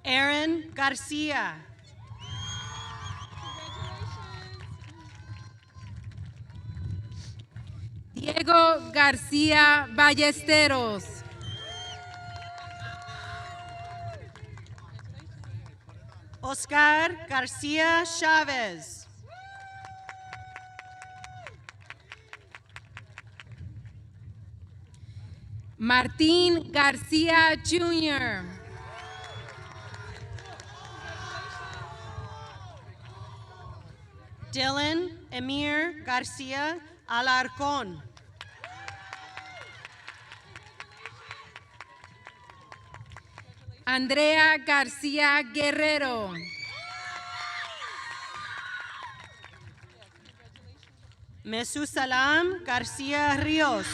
Aaron Garcia. Diego García Ballesteros. Oscar García Chávez. Martín García Jr. Dylan Emir García Alarcón. Andrea García Guerrero. Mesusalam García Ríos.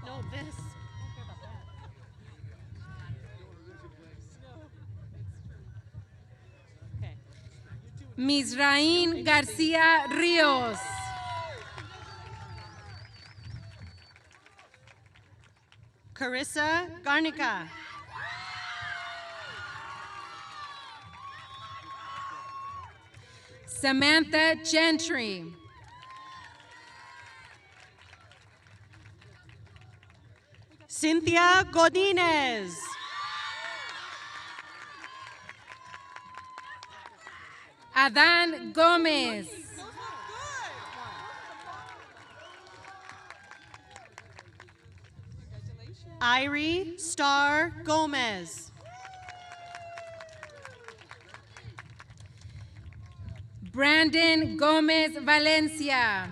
No, this. Misraín García Ríos. Carissa Garnica. Samantha Gentry. Cynthia Godinez. Adán Gómez. Irie Star Gomez. Brandon Gómez Valencia.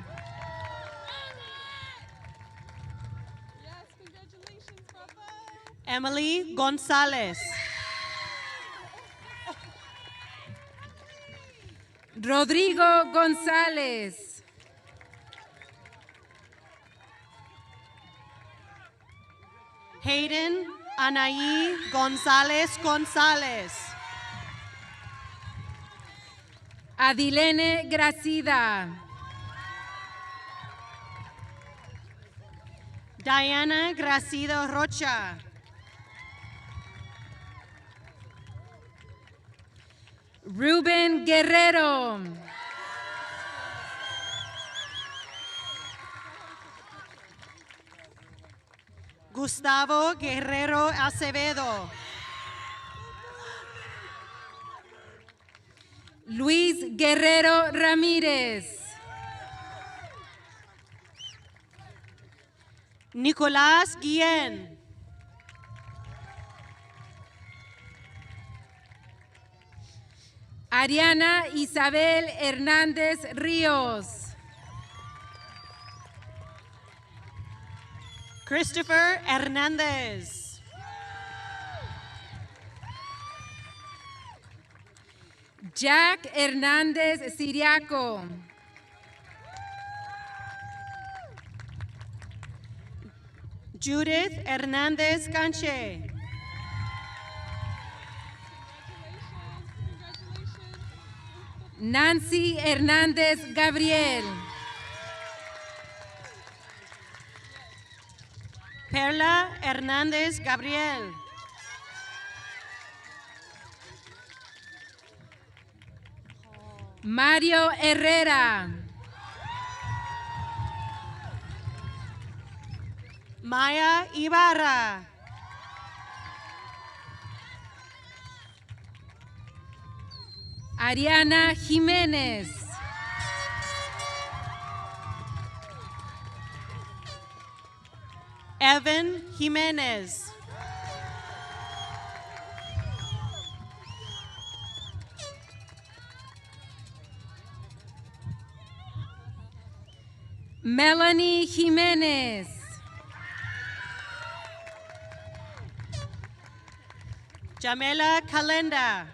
Emily Gonzalez. Rodrigo Gonzalez. Hayden Anaí Gonzalez Gonzalez. Adilene Gracida. Diana Gracido Rocha. Ruben Guerrero. Gustavo Guerrero Acevedo. Luis Guerrero Ramírez. Nicolás Guillén. Ariana Isabel Hernández Ríos. Christopher Hernández. Jack Hernández Siriaco. Judith Hernández Canche. Nancy Hernández Gabriel. Perla Hernández Gabriel. Mario Herrera. Maya Ibarra. Ariana Jiménez. Evan Jiménez. Melanie Jiménez. Jamela Calenda.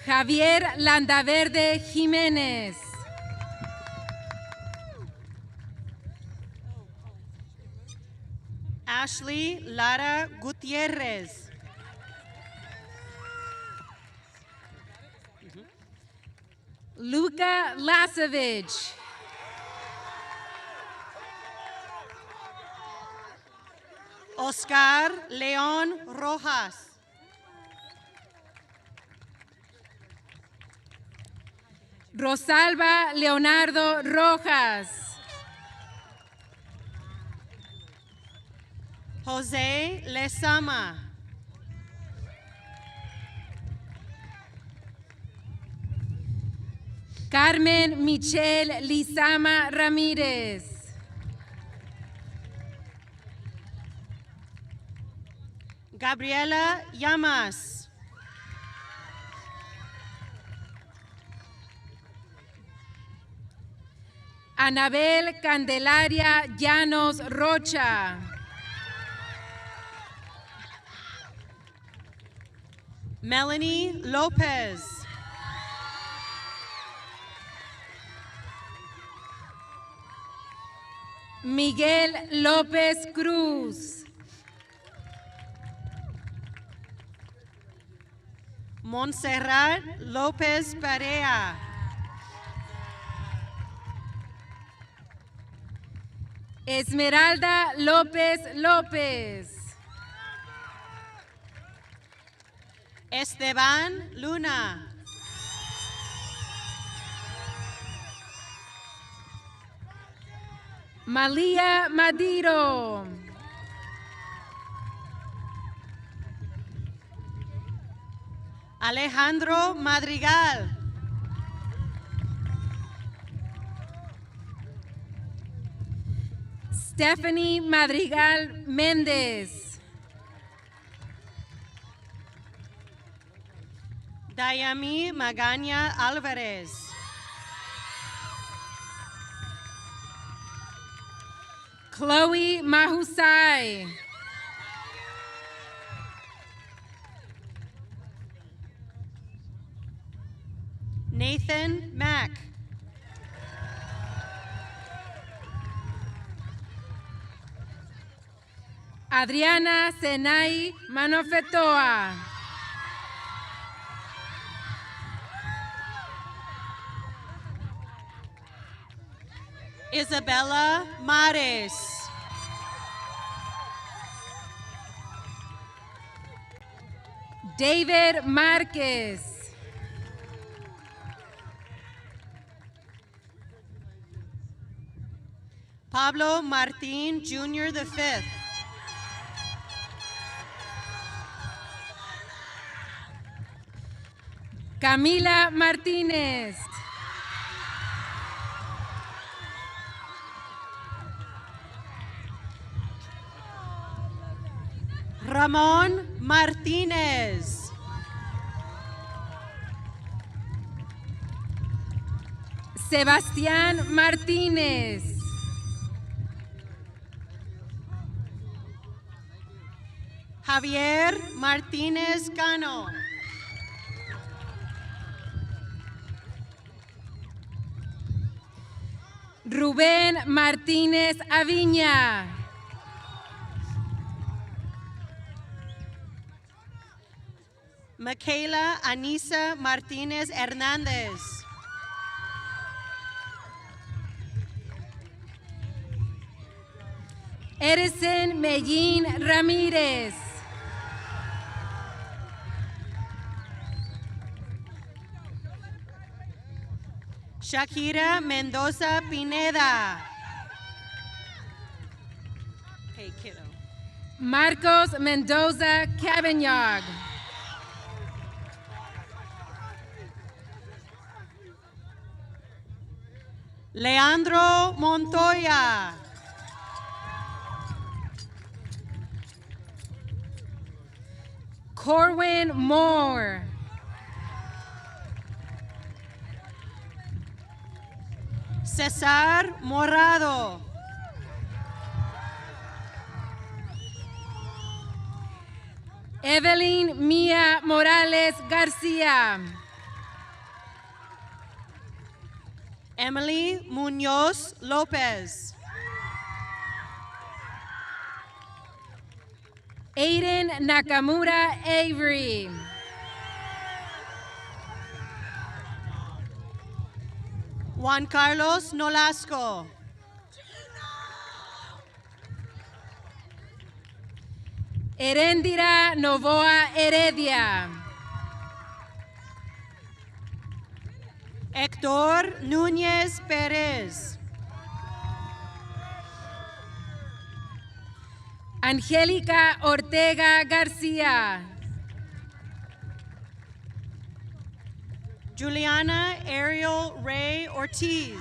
Javier Landaverde Jiménez. Ashley Lara Gutierrez. Luka Lasovich. Oscar León Rojas. Rosalba Leonardo Rojas. José Lezama. Carmen Michelle Lizama Ramírez. Gabriela Llamas. Anabel Candelaria Llanos Rocha. Melanie Lopez. Miguel López Cruz. Montserrat López Barea. Esmeralda López López. Esteban Luna. Malia Madiro. Alejandro Madrigal. Stephanie Madrigal Méndez. Dayami Magaña Álvarez. Chloe Mahusai. Nathan Mack. Adriana Senai Manofetoa. Isabella Mares. David Marquez. Pablo Martin Jr. the fifth. Camila Martinez. Ramon Martinez. Sebastián Martínez. Javier Martínez Cano. Rubén Martínez Aviña. Michaela Anisa Martínez Hernández. Edison Mellín Ramírez. Shakira Mendoza Pineda. Hey, kiddo. Marcos Mendoza Cabañag. Leandro Montoya. Corwin Moore. Cesar Morado. Evelyn Mia Morales Garcia. Emily Muñoz Lopez. Aiden Nakamura Avery. Juan Carlos Nolasco. Herendira Novoa Heredia. Héctor Núñez Pérez. Angélica Ortega García. Juliana Ariel Ray Ortiz.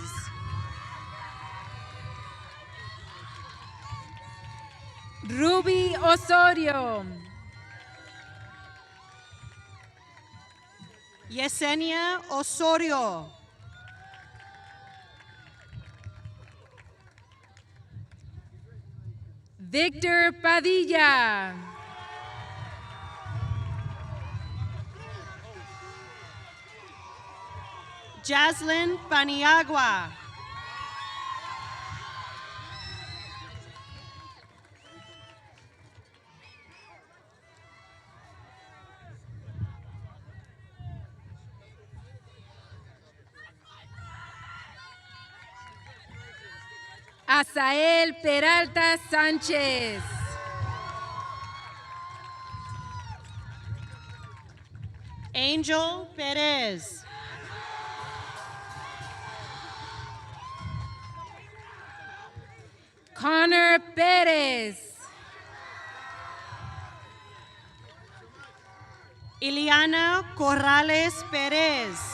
Ruby Osorio. Yesenia Osorio. Victor Padilla. Jaslyn Paniagua. Asael Peralta Sánchez. Angel Perez. Connor Pérez. Iliana Corrales Pérez.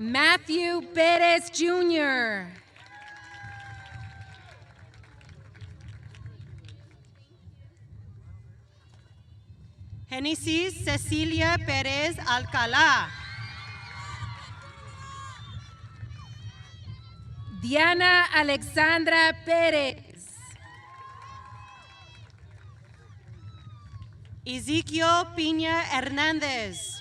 Matthew Pérez Jr. Genesis Cecilia Pérez Alcalá. Diana Alexandra Pérez. Ezequiel Piña Hernández.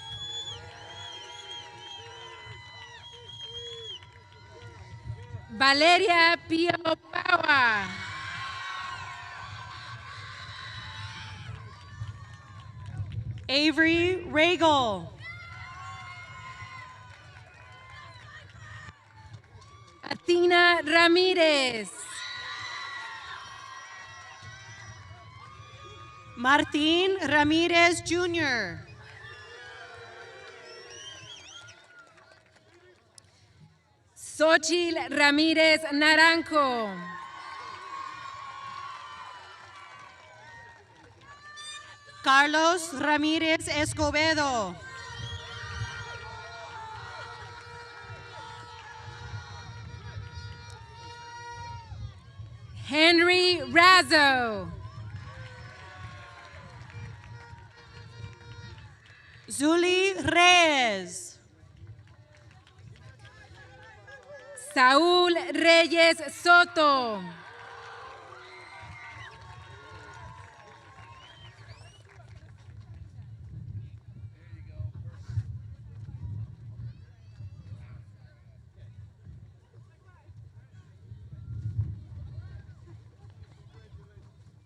Valeria Pio Paua. Avery Regal. Athena Ramírez. Martín Ramírez Jr. Xochitl Ramírez Naranjo. Carlos Ramírez Escobedo. Henry Razzo. Zuli Reyes. Saúl Reyes Soto.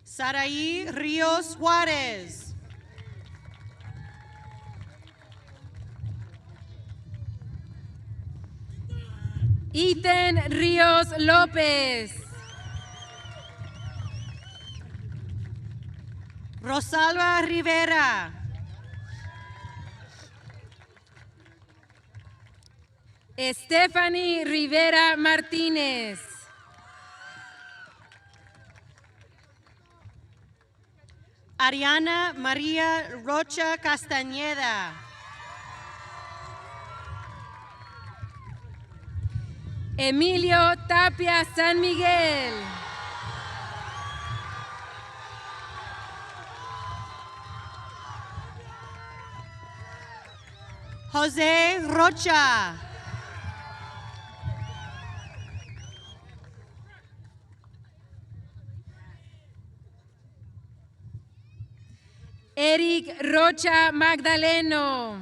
Saraí Ríos Juárez. Ethan Ríos López. Rosalba Rivera. Stephanie Rivera Martínez. Ariana María Rocha Castañeda. Emilio Tapia San Miguel. José Rocha. Eric Rocha Magdaleno.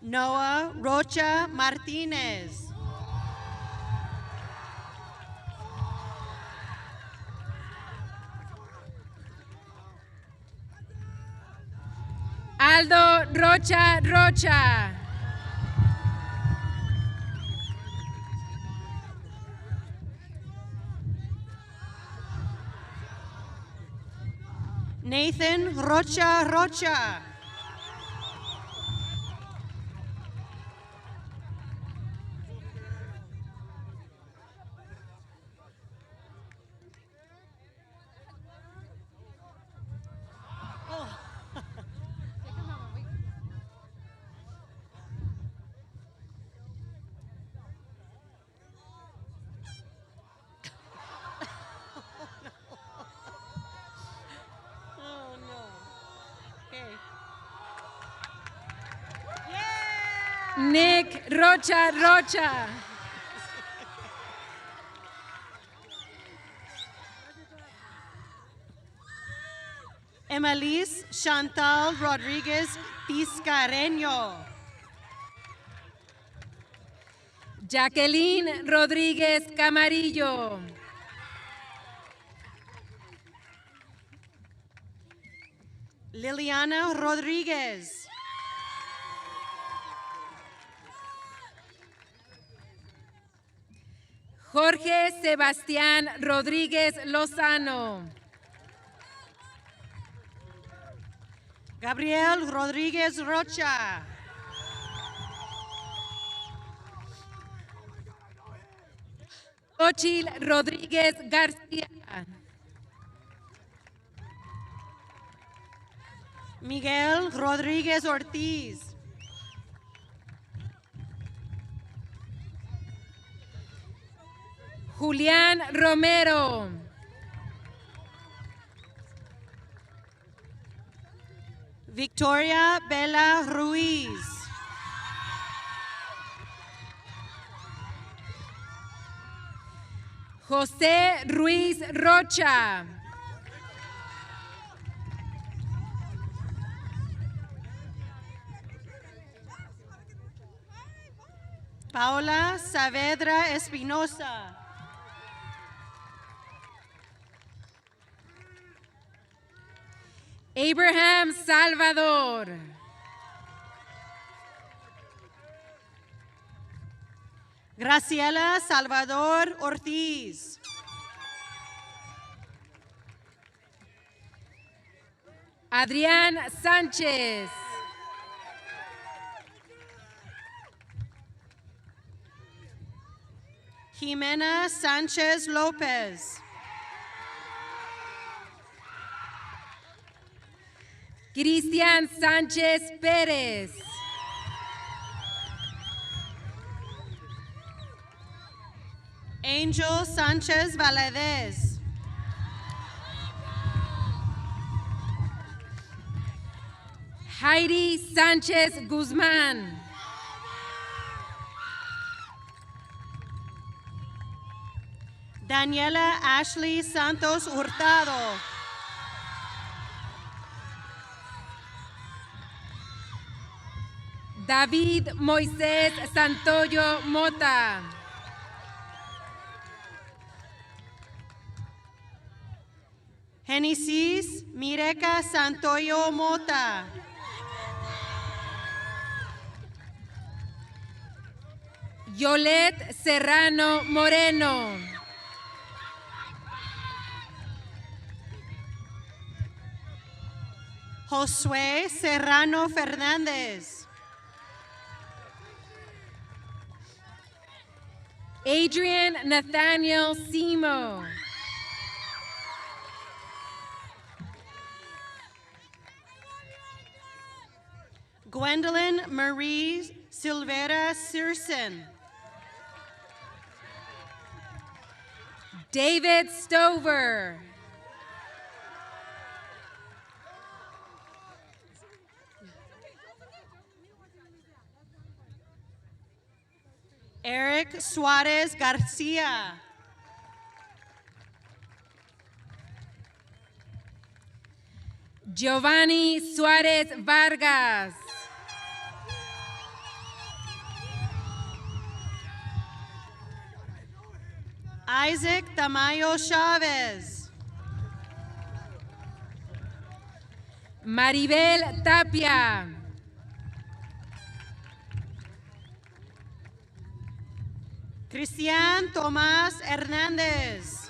Noah Rocha Martínez. Aldo Rocha Rocha. Nathan Rocha Rocha. Nick Rocha Rocha. Emalise Chantal Rodríguez Piscareño. Jacqueline Rodríguez Camarillo. Liliana Rodríguez. Jorge Sebastián Rodríguez Lozano. Gabriel Rodríguez Rocha. Xochitl Rodríguez García. Miguel Rodríguez Ortiz. Julián Romero. Victoria Bella Ruiz. José Ruiz Rocha. Paula Saavedra Espinosa. Abraham Salvador. Graciela Salvador Ortiz. Adrián Sánchez. Jimena Sánchez López. Cristian Sánchez Pérez. Angel Sánchez Valadez. Heidi Sánchez Guzmán. Daniela Ashley Santos Hurtado. David Moisés Santoyo Mota. Genesis Mireca Santoyo Mota. Yolet Serrano Moreno. Josué Serrano Fernández. Adrian Nathaniel Simo. Gwendolyn Marie Silvera Searson. David Stover. Eric Suarez Garcia. Giovanni Suarez Vargas. Isaac Tamayo Chavez. Maribel Tapia. Cristian Tomás Hernández.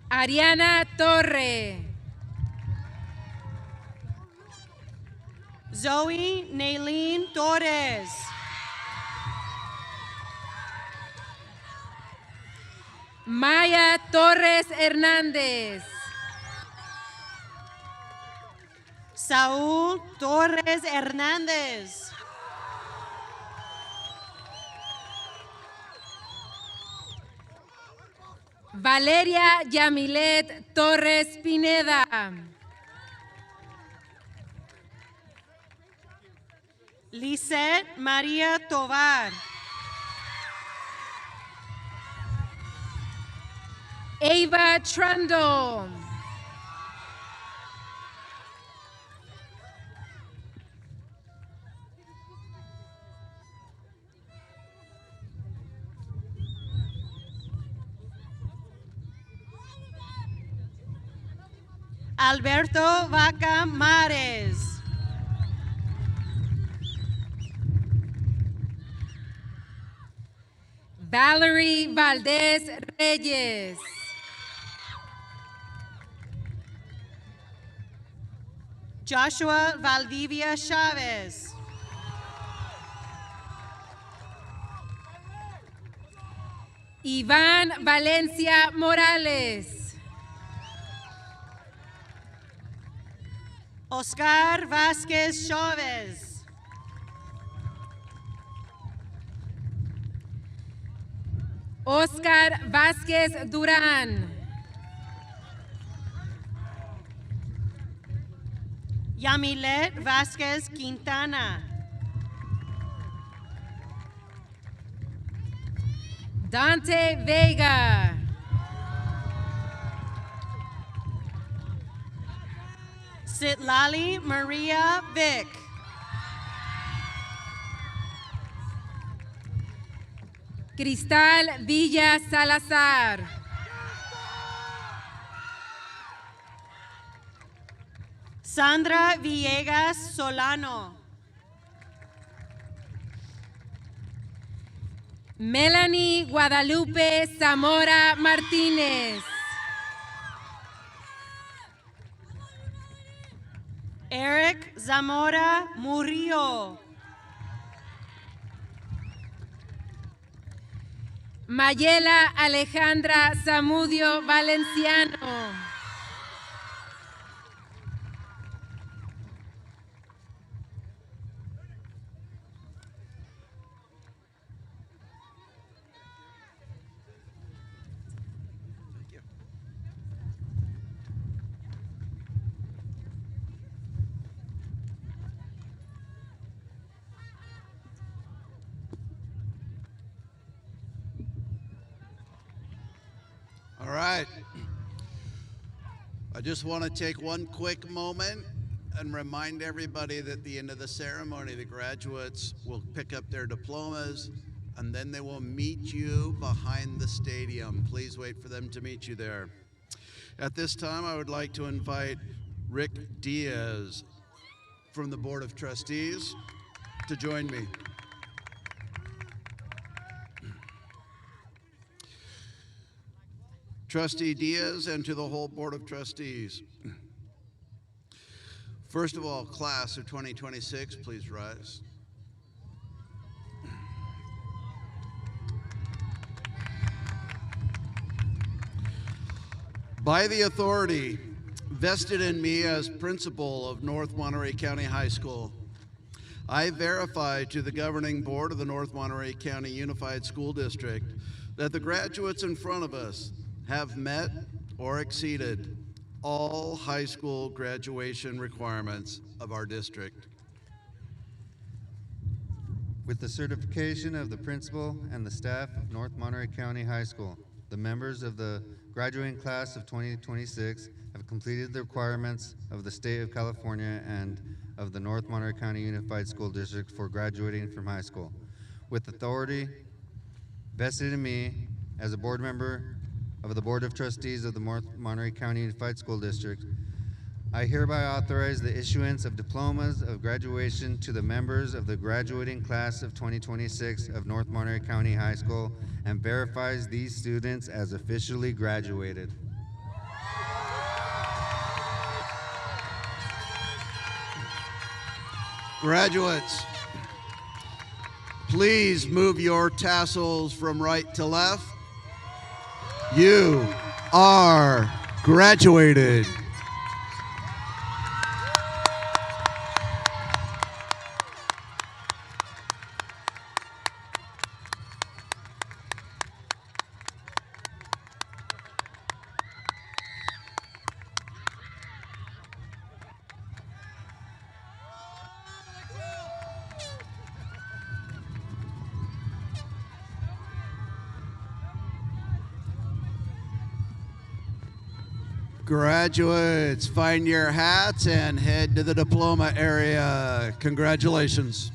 Ariana Torre. Zoe Naylene Torres. Maya Torres Hernández. Saúl Torres Hernández. Valeria Yamilet Torres Pineda. Lisette María Tovar. Ava Trundle. Alberto Vaca Mares. Valerie Valdez Reyes. Joshua Valdivia Chavez. Iván Valencia Morales. Oscar Vázquez Chavez. Oscar Vázquez Durán. Yamilet Vázquez Quintana. Dante Vega. Citlali Maria Vick. Cristal Villa Salazar. Sandra Villegas Solano. Melanie Guadalupe Zamora Martínez. Eric Zamora Murillo. Mayela Alejandra Zamudio Valenciano. All right. I just want to take one quick moment and remind everybody that at the end of the ceremony, the graduates will pick up their diplomas and then they will meet you behind the stadium. Please wait for them to meet you there. At this time, I would like to invite Rick Diaz from the Board of Trustees to join me. Trustee Diaz and to the whole Board of Trustees. First of all, class of 2026, please rise. By the authority vested in me as principal of North Monterey County High School, I verify to the governing board of the North Monterey County Unified School District that the graduates in front of us have met or exceeded all high school graduation requirements of our district. With the certification of the principal and the staff of North Monterey County High School, the members of the graduating class of 2026 have completed the requirements of the state of California and of the North Monterey County Unified School District for graduating from high school. With authority vested in me as a board member of the Board of Trustees of the North Monterey County Unified School District, I hereby authorize the issuance of diplomas of graduation to the members of the graduating class of 2026 of North Monterey County High School and verifies these students as officially graduated. Graduates, please move your tassels from right to left. You are graduated. Graduates, find your hats and head to the diploma area. Congratulations.